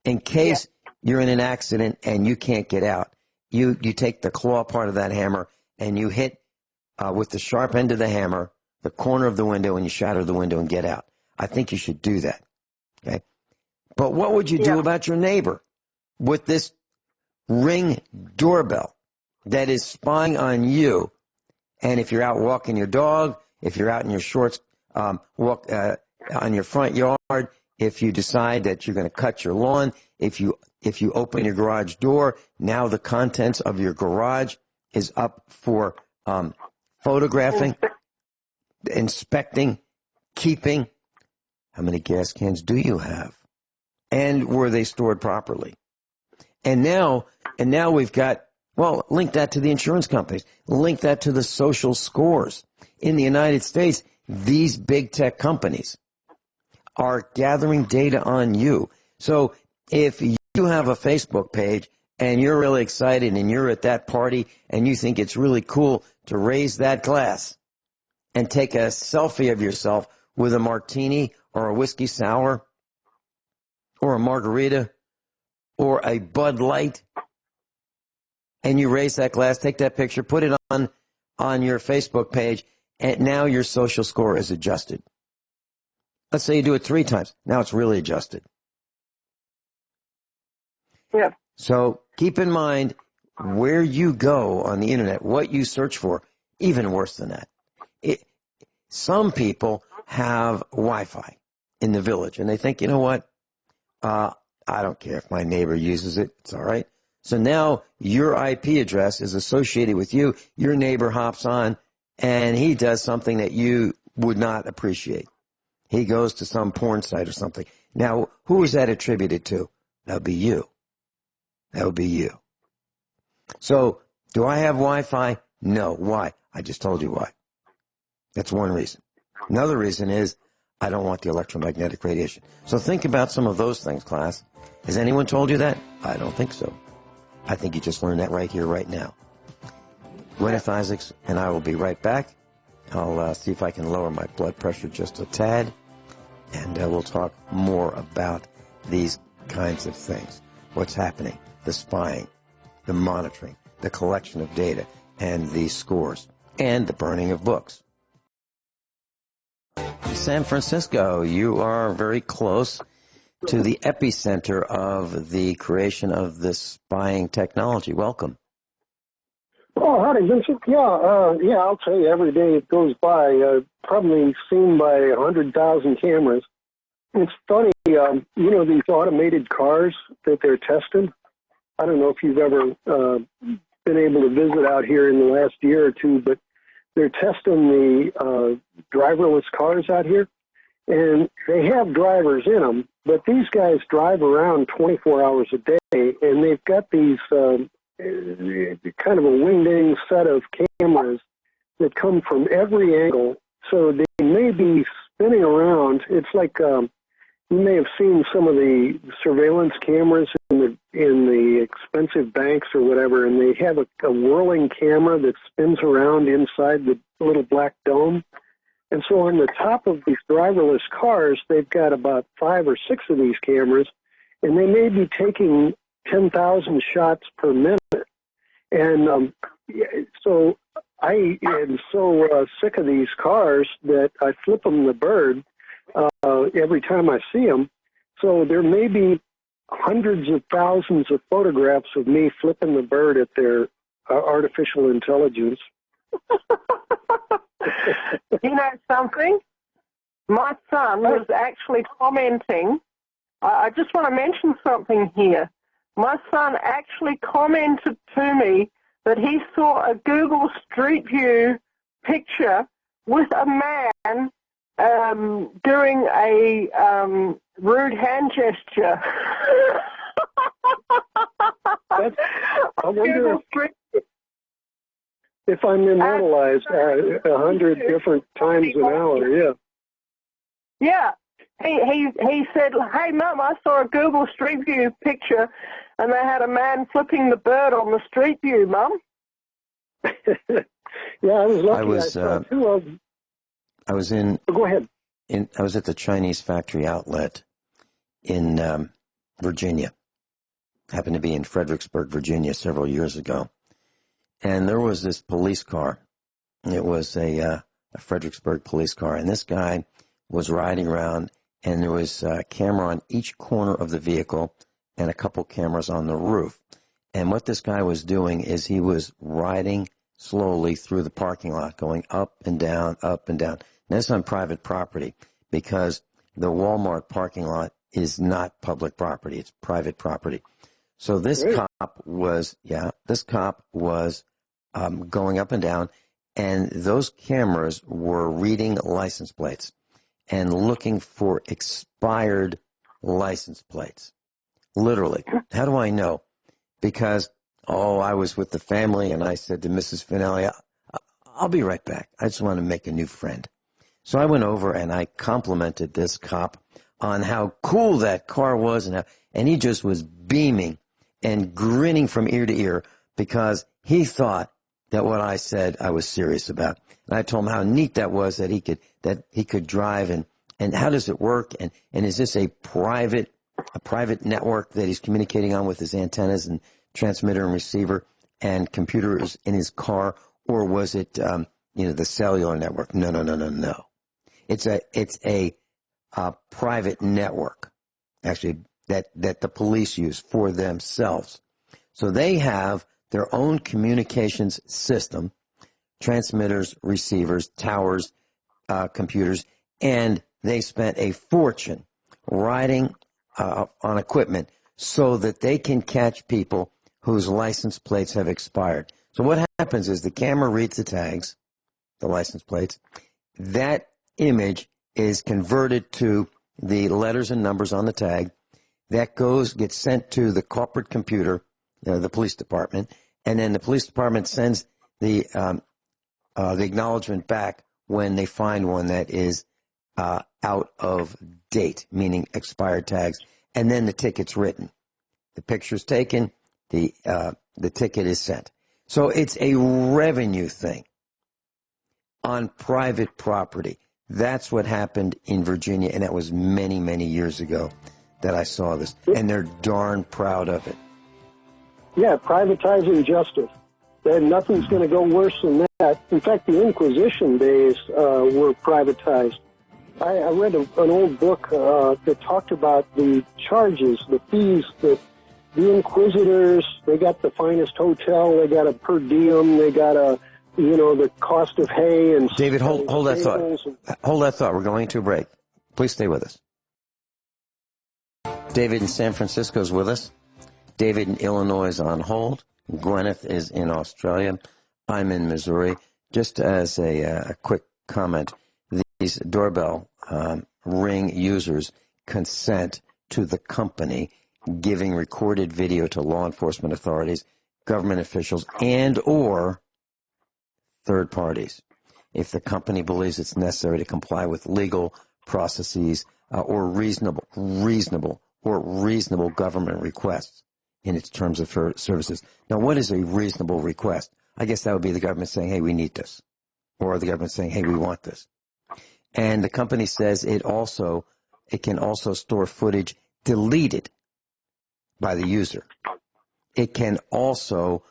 In case you're in an accident and you can't get out, you take the claw part of that hammer and you hit with the sharp end of the hammer the corner of the window, and you shatter the window and get out. I think you should do that. Okay? But what would you do about your neighbor with this Ring doorbell that is spying on you? And if you're out walking your dog, if you're out in your shorts, walk on your front yard, if you decide that you're going to cut your lawn, if you If you open your garage door, now the contents of your garage is up for photographing, inspecting, keeping. How many gas cans do you have? And were they stored properly? And now we've got, well, link that to the insurance companies. Link that to the social scores. In the United States, these big tech companies are gathering data on you. So if you have a Facebook page and you're really excited and you're at that party and you think it's really cool to raise that glass and take a selfie of yourself with a martini or a whiskey sour or a margarita or a Bud Light, and you raise that glass, take that picture, put it on your Facebook page, and now your social score is adjusted. Let's say you do it 3 times. Now it's really adjusted.
Yeah.
So keep in mind where you go on the internet, what you search for, even worse than that. Some people have Wi-Fi in the village, and they think, you know what, I don't care if my neighbor uses it. It's all right. So now your IP address is associated with you. Your neighbor hops on, and he does something that you would not appreciate. He goes to some porn site or something. Now, who is that attributed to? That would be you. That would be you. So, do I have Wi-Fi? No. Why? I just told you why. That's one reason. Another reason is I don't want the electromagnetic radiation. So think about some of those things, class. Has anyone told you that? I don't think so. I think you just learned that right here, right now. Guineith Isaacs and I will be right back. I'll see if I can lower my blood pressure just a tad, and we'll talk more about these kinds of things. What's happening, the spying, the monitoring, the collection of data, and the scores, and the burning of books. San Francisco, you are very close to the epicenter of the creation of this spying technology. Welcome.
Oh, howdy, Vincent. Yeah, I'll tell you, every day it goes by, probably seen by 100,000 cameras. It's funny, you know, these automated cars that they're testing. I don't know if you've ever been able to visit out here in the last year or two, but they're testing the driverless cars out here, and they have drivers in them, but these guys drive around 24 hours a day, and they've got these kind of a wingding set of cameras that come from every angle, so they may be spinning around. It's like you may have seen some of the surveillance cameras in the expensive banks or whatever, and they have a whirling camera that spins around inside the little black dome. And so on the top of these driverless cars, they've got about 5 or 6 of these cameras, and they may be taking 10,000 shots per minute. And so I am so sick of these cars that I flip them the bird every time I see them. So there may be hundreds of thousands of photographs of me flipping the bird at their artificial intelligence.
You know something? My son was actually commenting. I just want to mention something here. My son actually commented to me that he saw a Google Street View picture with a man doing a rude hand gesture.
I wonder if I'm immortalized 100 different times an hour, yeah.
Yeah. He said, "Hey, Mum, I saw a Google Street View picture, and they had a man flipping the bird on the Street View, Mum."
Yeah, I was lucky.
I was in.
Go ahead.
I was at the Chinese factory outlet in Virginia. Happened to be in Fredericksburg, Virginia, several years ago, and there was this police car. It was a Fredericksburg police car, and this guy was riding around, and there was a camera on each corner of the vehicle and a couple cameras on the roof. And what this guy was doing is he was riding slowly through the parking lot, going up and down, up and down. And this is on private property because the Walmart parking lot is not public property. It's private property. So this cop was going up and down, and those cameras were reading license plates and looking for expired license plates. Literally. How do I know? Because, I was with the family, and I said to Mrs. Finelli, I'll be right back. I just want to make a new friend. So I went over and I complimented this cop on how cool that car was, and he just was beaming and grinning from ear to ear because he thought that what I said I was serious about. And I told him how neat that was that he could drive, and how does it work, and is this a private network that he's communicating on with his antennas and transmitter and receiver and computers in his car, or was it the cellular network? No. It's a private network, actually, that the police use for themselves. So they have their own communications system, transmitters, receivers, towers, computers, and they spent a fortune riding on equipment so that they can catch people whose license plates have expired. So what happens is the camera reads the tags, the license plates. That image is converted to the letters and numbers on the tag. That gets sent to the corporate computer, the police department, and then the police department sends the acknowledgement back when they find one that is out of date, meaning expired tags, and then the ticket's written. The picture's taken, the ticket is sent. So it's a revenue thing on private property. That's what happened in Virginia, and that was many, many years ago that I saw this, and they're darn proud of it.
Yeah, privatizing justice. And nothing's going to go worse than that. In fact, the Inquisition days were privatized. I read an old book that talked about the charges, the fees that the inquisitors, they got the finest hotel, they got a per diem, they got the cost of hay and...
David, hold that thought. Hold that thought. We're going to a break. Please stay with us. David in San Francisco is with us. David in Illinois is on hold. Guineith is in Australia. I'm in Missouri. Just as a quick comment, these doorbell Ring users consent to the company giving recorded video to law enforcement authorities, government officials, and or third parties if the company believes it's necessary to comply with legal processes or reasonable government requests in its terms of services. Now, what is a reasonable request? I guess that would be the government saying, hey, we need this, or the government saying, hey, we want this. And the company says it can also store footage deleted by the user. It can also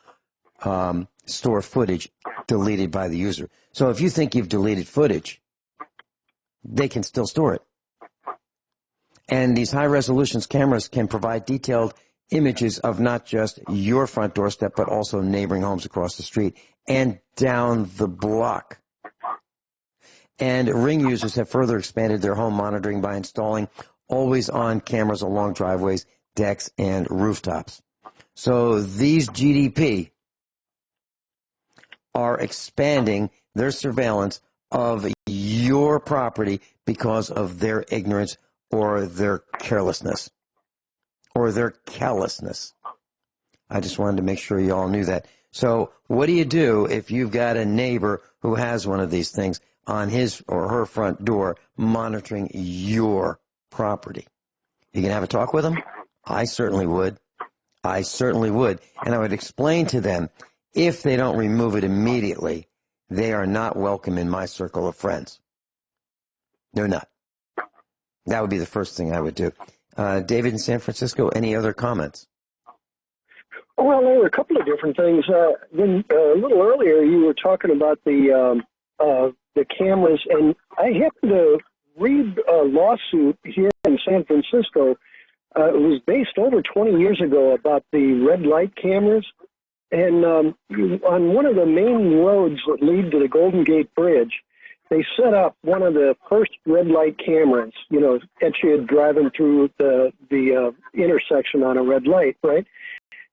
store footage deleted by the user. So if you think you've deleted footage, they can still store it. And these high-resolution cameras can provide detailed images of not just your front doorstep, but also neighboring homes across the street and down the block. And Ring users have further expanded their home monitoring by installing always-on cameras along driveways, decks, and rooftops. So these GDP are expanding their surveillance of your property because of their ignorance or their carelessness. Or their callousness. I just wanted to make sure you all knew that. So what do you do if you've got a neighbor who has one of these things on his or her front door monitoring your property? You can have a talk with them? I certainly would. And I would explain to them, if they don't remove it immediately, they are not welcome in my circle of friends. They're not. That would be the first thing I would do. David in San Francisco, any other comments?
Well, there were a couple of different things. Then a little earlier, you were talking about the cameras, and I happened to read a lawsuit here in San Francisco. It was based over 20 years ago about the red light cameras. And on one of the main roads that lead to the Golden Gate Bridge, they set up one of the first red light cameras, you know, at you driving through the intersection on a red light, right?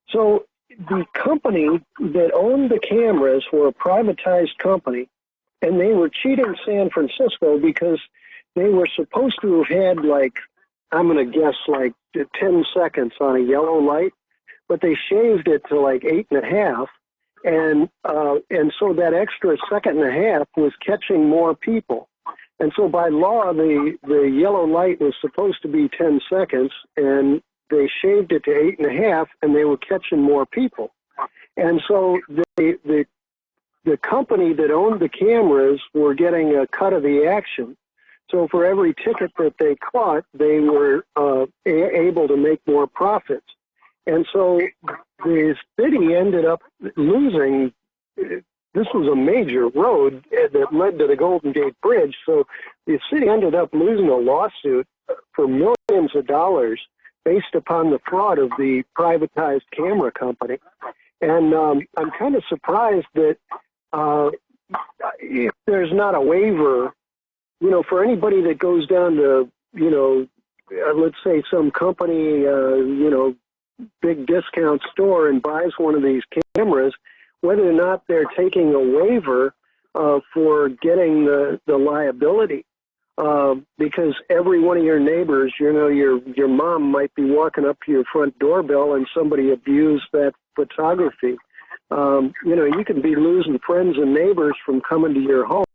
So the company that owned the cameras were a privatized company, and they were cheating San Francisco because they were supposed to have had, like, I'm going to guess, like 10 seconds on a yellow light, but they shaved it to like 8.5. And so that extra second and a half was catching more people. And so by law, the yellow light was supposed to be 10 seconds, and they shaved it to 8.5, and they were catching more people. And so the company that owned the cameras were getting a cut of the action. So for every ticket that they caught, they were able to make more profits. And so the city ended up losing. This was a major road that led to the Golden Gate Bridge. So the city ended up losing a lawsuit for millions of dollars based upon the fraud of the privatized camera company. And I'm kind of surprised that if there's not a waiver, you know, for anybody that goes down to, you know, let's say some company, you know, big discount store and buys one of these cameras, whether or not they're taking a waiver for getting the liability. Because every one of your neighbors, you know, your mom might be walking up to your front doorbell and somebody abused that photography. You know, you can be losing friends and neighbors from coming to your home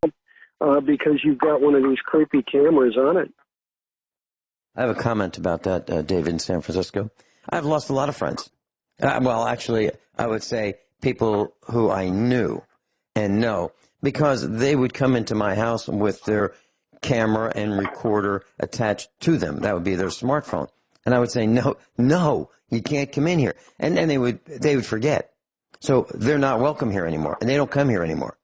because you've got one of these creepy cameras on it.
I have a comment about that, David, in San Francisco. I've lost a lot of friends. Well, actually, I would say people who I knew and know, because they would come into my house with their camera and recorder attached to them. That would be their smartphone. And I would say, no, you can't come in here. And then they would forget. So they're not welcome here anymore, and they don't come here anymore.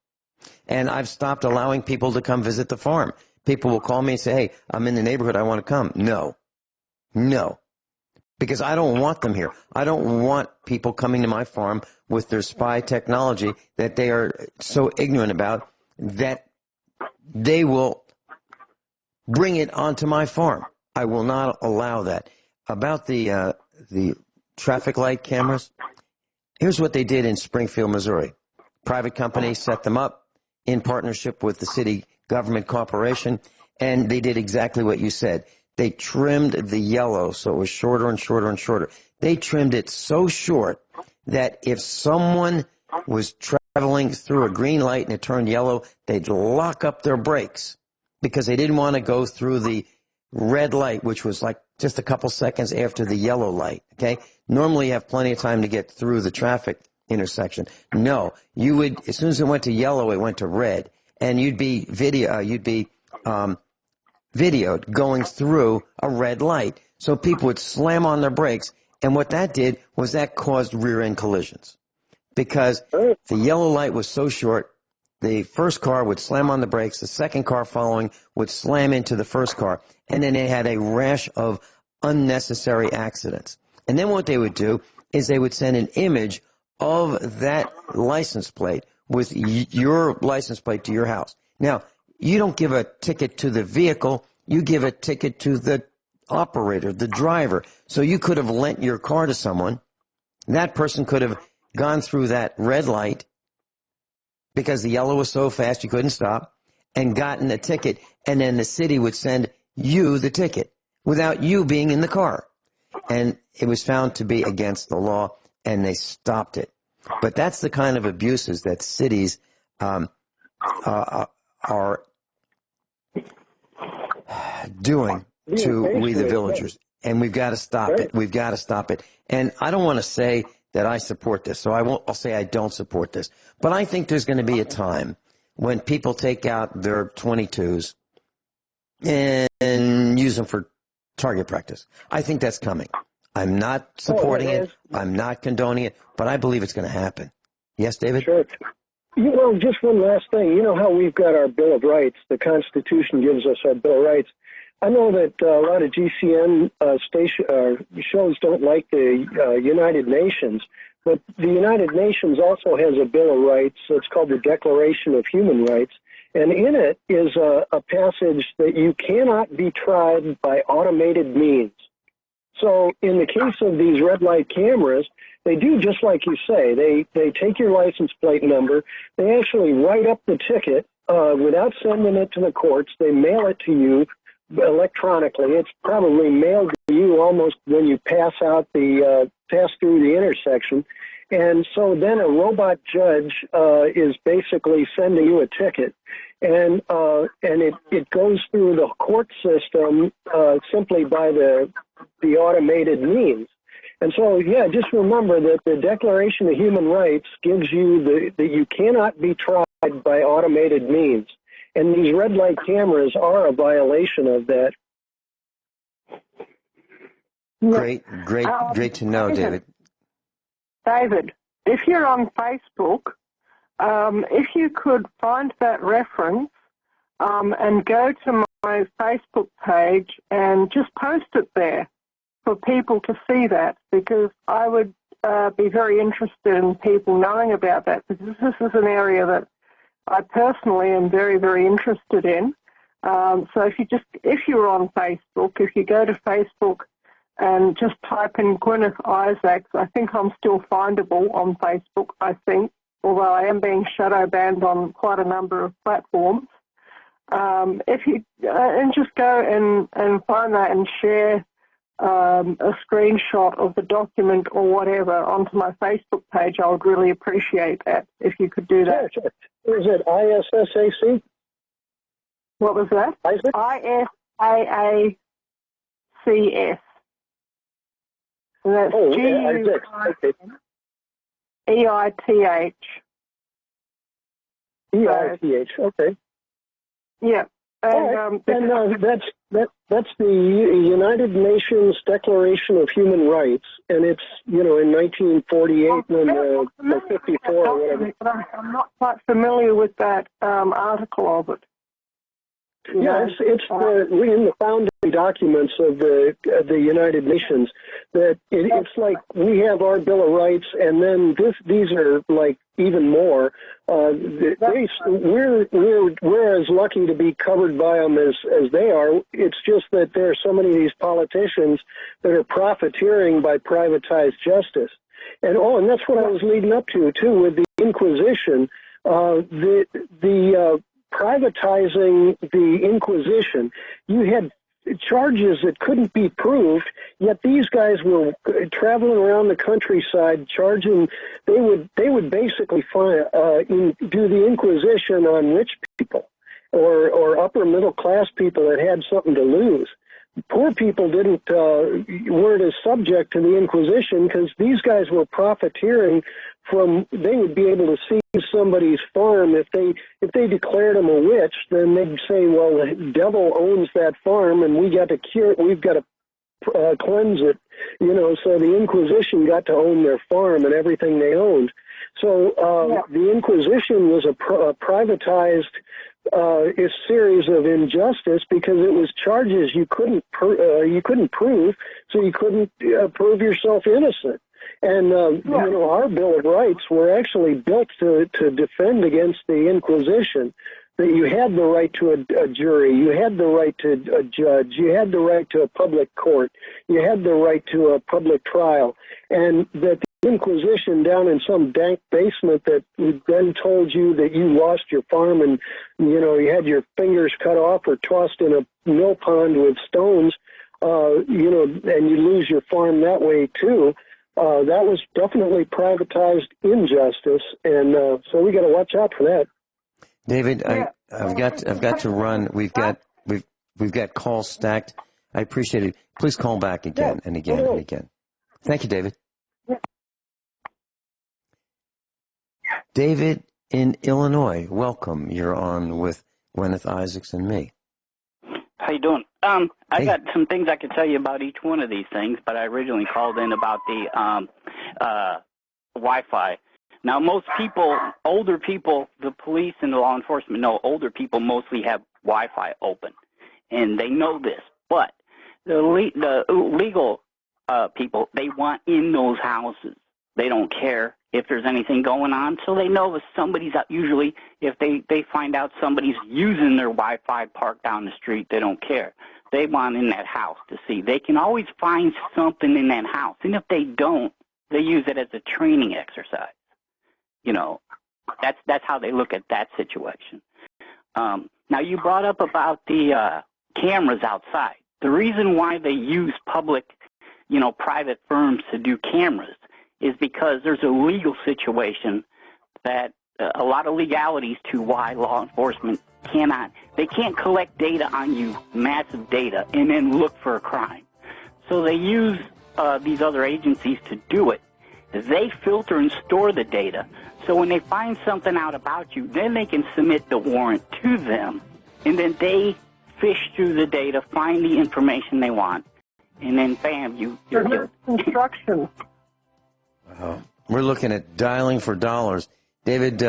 And I've stopped allowing people to come visit the farm. People will call me and say, hey, I'm in the neighborhood, I want to come. No. Because I don't want them here. I don't want people coming to my farm with their spy technology that they are so ignorant about that they will bring it onto my farm. I will not allow that. About the traffic light cameras, here's what they did in Springfield, Missouri. Private company set them up in partnership with the city government corporation, and they did exactly what you said. They trimmed the yellow so it was shorter and shorter and shorter. They trimmed it so short that if someone was traveling through a green light and it turned yellow, they'd lock up their brakes because they didn't want to go through the red light, which was like just a couple seconds after the yellow light, okay? Normally you have plenty of time to get through the traffic intersection. No, you would, as soon as it went to yellow, it went to red, and you'd be videoed going through a red light. So people would slam on their brakes, and what that did was that caused rear-end collisions. Because the yellow light was so short, the first car would slam on the brakes, the second car following would slam into the first car, and then they had a rash of unnecessary accidents. And then what they would do is they would send an image of that license plate with your license plate to your house. Now, you don't give a ticket to the vehicle, you give a ticket to the operator, the driver. So you could have lent your car to someone. That person could have gone through that red light because the yellow was so fast you couldn't stop and gotten a ticket, and then the city would send you the ticket without you being in the car. And it was found to be against the law, and they stopped it. But that's the kind of abuses that cities are doing to we the villagers, and we've got to stop it. We've got to stop it. And I don't want to say that I support this, so I'll say I don't support this. But I think there's going to be a time when people take out their 22s and use them for target practice. I think that's coming. I'm not supporting it. I'm not condoning it, but I believe it's going to happen. Yes, David?
Sure. You know, just one last thing. You know how we've got our Bill of Rights. The Constitution gives us our Bill of Rights. I know that a lot of GCN shows don't like the United Nations, but the United Nations also has a Bill of Rights. It's called the Declaration of Human Rights, And in it is a passage that you cannot be tried by automated means. So in the case of these red light cameras, they do just like you say. They take your license plate number. They actually write up the ticket without sending it to the courts. They mail it to you electronically. It's probably mailed to you almost when you pass through the intersection. And so then a robot judge is basically sending you a ticket, and it goes through the court system simply by the automated means. And so, yeah, just remember that the Declaration of Human Rights gives you that you cannot be tried by automated means. And these red light cameras are a violation of that.
Great to know, David.
David, if you're on Facebook, if you could find that reference and go to my Facebook page and just post it there for people to see that, because I would be very interested in people knowing about that, because this is an area that I personally am very, very interested in. So if you're on Facebook, if you go to Facebook and just type in Guineith Isaacs, I think I'm still findable on Facebook, I think, although I am being shadow banned on quite a number of platforms. If you and just go and find that and share a screenshot of the document or whatever onto my Facebook page, I would really appreciate that, if you could do that.
Sure. Is it ISSAC?
What was that?
Isaac?
ISAACS. And that's
Isaac.
EITH.
EITH, okay.
Yeah.
And, that's the United Nations Declaration of Human Rights, and it's, in 1948 when 54 or whatever.
But I'm not quite familiar with that article of it.
Yeah, it's in the founding documents of the United Nations that it's like we have our Bill of Rights, and then these are like even more. We're as lucky to be covered by them as they are. It's just that there are so many of these politicians that are profiteering by privatized justice, and that's what I was leading up to too with the Inquisition. Privatizing the Inquisition, you had charges that couldn't be proved, yet these guys were traveling around the countryside charging. They would basically do the Inquisition on rich people or upper middle class people that had something to lose. Poor people weren't as subject to the Inquisition because these guys were profiteering from. They would be able to seize somebody's farm if they declared them a witch. Then they'd say, "Well, the devil owns that farm, and we got to cure it. We've got to cleanse it." So the Inquisition got to own their farm and everything they owned. So the Inquisition was a privatized. A series of injustice because it was charges you couldn't prove, so you couldn't prove yourself innocent. And our Bill of Rights were actually built to defend against the Inquisition. That you had the right to a jury, you had the right to a judge, you had the right to a public court, you had the right to a public trial, and that the Inquisition down in some dank basement that then told you that you lost your farm and you had your fingers cut off or tossed in a mill pond with stones, and you lose your farm that way too. That was definitely privatized injustice, and so we got to watch out for that.
David, I've got to run. We've got calls stacked. I appreciate it. Please call back again and again and again. Thank you, David. David in Illinois, welcome. You're on with Guineith Isaacs and me.
How you doing? I got some things I could tell you about each one of these things, but I originally called in about the Wi-Fi. Now, most people, older people, the police and the law enforcement know older people mostly have Wi-Fi open, and they know this. But the legal people, they want in those houses. They don't care if there's anything going on, so they know if somebody's out. Usually, if they find out somebody's using their Wi-Fi parked down the street, they don't care. They want in that house to see. They can always find something in that house, and if they don't, they use it as a training exercise. You know, that's how they look at that situation. Now, you brought up about the cameras outside. The reason why they use public, private firms to do cameras is because there's a legal situation that a lot of legalities to why law enforcement can't collect data on you, massive data, and then look for a crime. So they use these other agencies to do it. They filter and store the data. So when they find something out about you, then they can submit the warrant to them, and then they fish through the data, find the information they want, and then bam, you're guilty.
Instructions.
We're looking at dialing for dollars. David,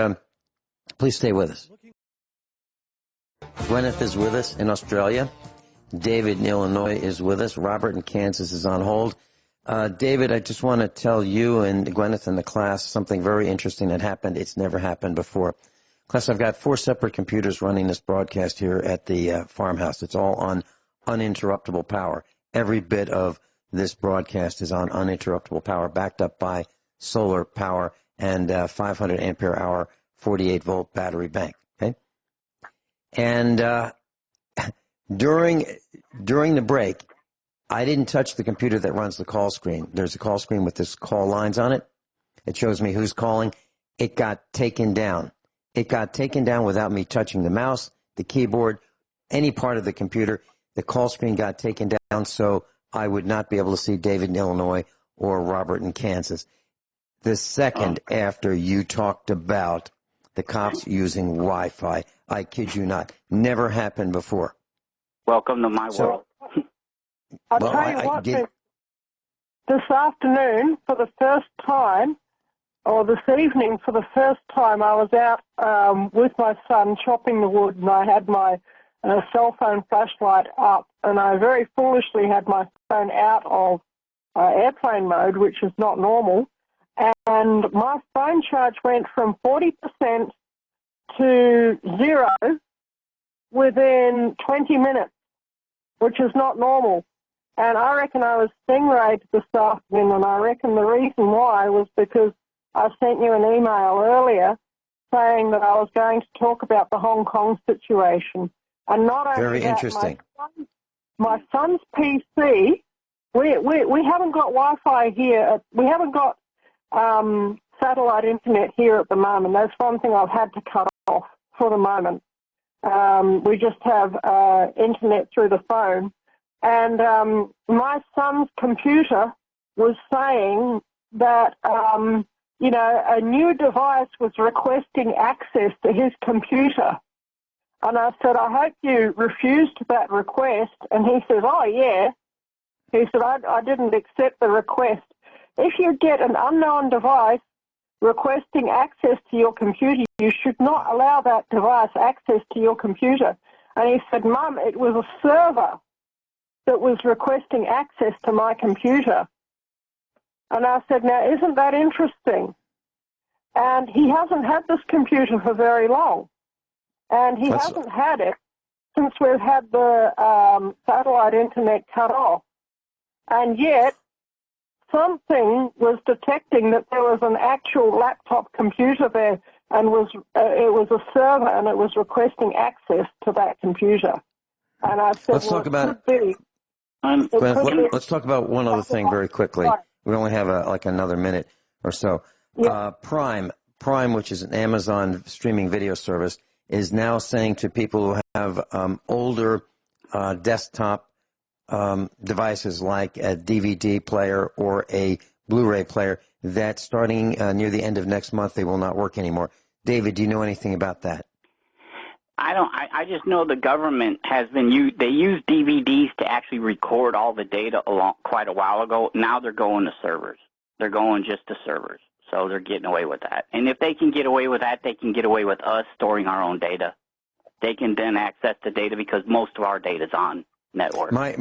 please stay with us. Guineith is with us in Australia. David in Illinois is with us. Robert in Kansas is on hold. David, I just want to tell you and Guineith and the class something very interesting that happened. It's never happened before. Class, I've got 4 separate computers running this broadcast here at the farmhouse. It's all on uninterruptible power. Every bit of this broadcast is on uninterruptible power, backed up by solar power and 500 ampere hour 48-volt battery bank. Okay, and during the break, I didn't touch the computer that runs the call screen. There's a call screen with this call lines on it. It shows me who's calling. It got taken down. It got taken down without me touching the mouse, the keyboard, any part of the computer. The call screen got taken down, so I would not be able to see David in Illinois or Robert in Kansas. The second after you talked about the cops using Wi-Fi, I kid you not, never happened before.
Welcome to my world.
I'll tell you what, this afternoon, for the first time, or this evening for the first time, I was out with my son chopping the wood, and I had my cell phone flashlight up, and I very foolishly had my phone out of airplane mode, which is not normal, and my phone charge went from 40% to 0 within 20 minutes, which is not normal. And I reckon I was stingrayed this afternoon, and I reckon the reason why was because I sent you an email earlier saying that I was going to talk about the Hong Kong situation. And not only
very
that,
interesting.
My son's PC, we haven't got Wi-Fi here. We haven't got satellite internet here at the moment. That's one thing I've had to cut off for the moment. We just have internet through the phone. And my son's computer was saying that, a new device was requesting access to his computer. And I said, I hope you refused that request. And he said, oh, yeah. He said, I didn't accept the request. If you get an unknown device requesting access to your computer, you should not allow that device access to your computer. And he said, Mum, it was a server that was requesting access to my computer. And I said, now, isn't that interesting? And he hasn't had this computer for very long. And he hasn't had it since we've had the satellite internet cut off. And yet, something was detecting that there was an actual laptop computer there, and it was a server, and it was requesting access to that computer. And I said, let's talk
about one other thing very quickly. We only have another minute or so. Yeah. Prime, which is an Amazon streaming video service, is now saying to people who have older desktop devices like a DVD player or a Blu-ray player that starting near the end of next month they will not work anymore. David, do you know anything about that?
I don't. I just know the government has been they use DVDs to actually record all the data quite a while ago. Now they're going to servers. They're going just to servers. So they're getting away with that. And if they can get away with that, they can get away with us storing our own data. They can then access the data because most of our data is on network.
My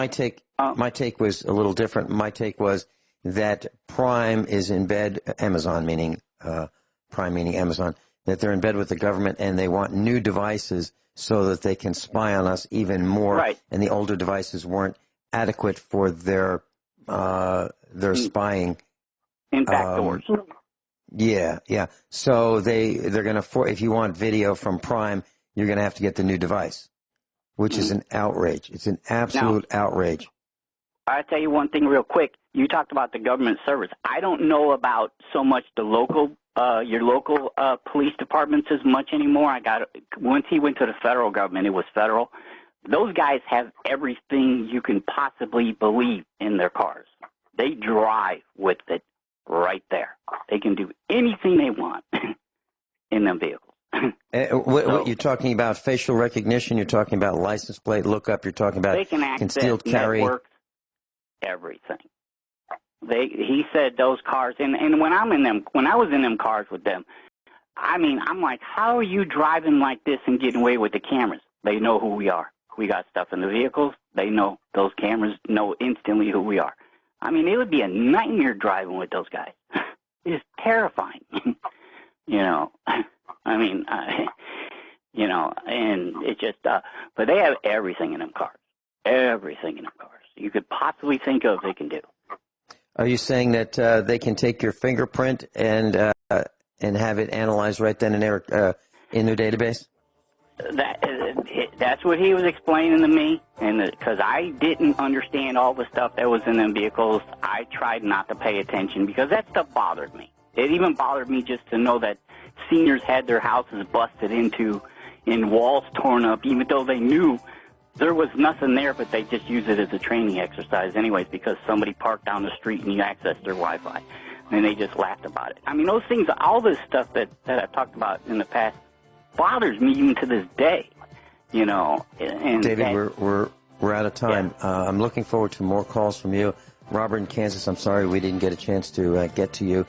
take was a little different. My take was that Prime is in bed, Amazon meaning, Prime meaning Amazon, that they're in bed with the government and they want new devices so that they can spy on us even more.
Right.
And the older devices weren't adequate for their spying.
In backdoors.
Yeah. So they're going to, if you want video from Prime, you're going to have to get the new device, which is an outrage. It's an absolute outrage.
I'll tell you one thing real quick. You talked about the government service. I don't know about so much the local, your local police departments as much anymore. Once he went to the federal government, it was federal. Those guys have everything you can possibly believe in their cars. They drive with it right there. They can do anything they want in them vehicles.
What you're talking about, facial recognition, you're talking about license plate lookup, you're talking about
they can access
concealed carry.
Networks, everything. He said those cars, and when I was in them cars with them, I mean, I'm like, how are you driving like this and getting away with the cameras? They know who we are. We got stuff in the vehicles. They know, those cameras know instantly who we are. I mean, it would be a nightmare driving with those guys. It's terrifying. I mean, and it just, but they have everything in them cars. Everything in them cars. You could possibly think of, they can do.
Are you saying that they can take your fingerprint and have it analyzed right then and there in their database?
That's what he was explaining to me, and because I didn't understand all the stuff that was in them vehicles, I tried not to pay attention because that stuff bothered me. It even bothered me just to know that seniors had their houses busted into and walls torn up, even though they knew there was nothing there, but they just used it as a training exercise anyways because somebody parked down the street and you accessed their Wi-Fi, and they just laughed about it. I mean, those things, all this stuff that I've talked about in the past bothers me even to this day, And
David, we're out of time. Yeah. I'm looking forward to more calls from you. Robert in Kansas, I'm sorry we didn't get a chance to get to you.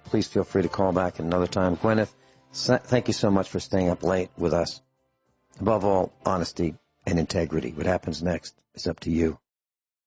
Please feel free to call back at another time. Guineith, thank you so much for staying up late with us. Above all, honesty and integrity. What happens next is up to you.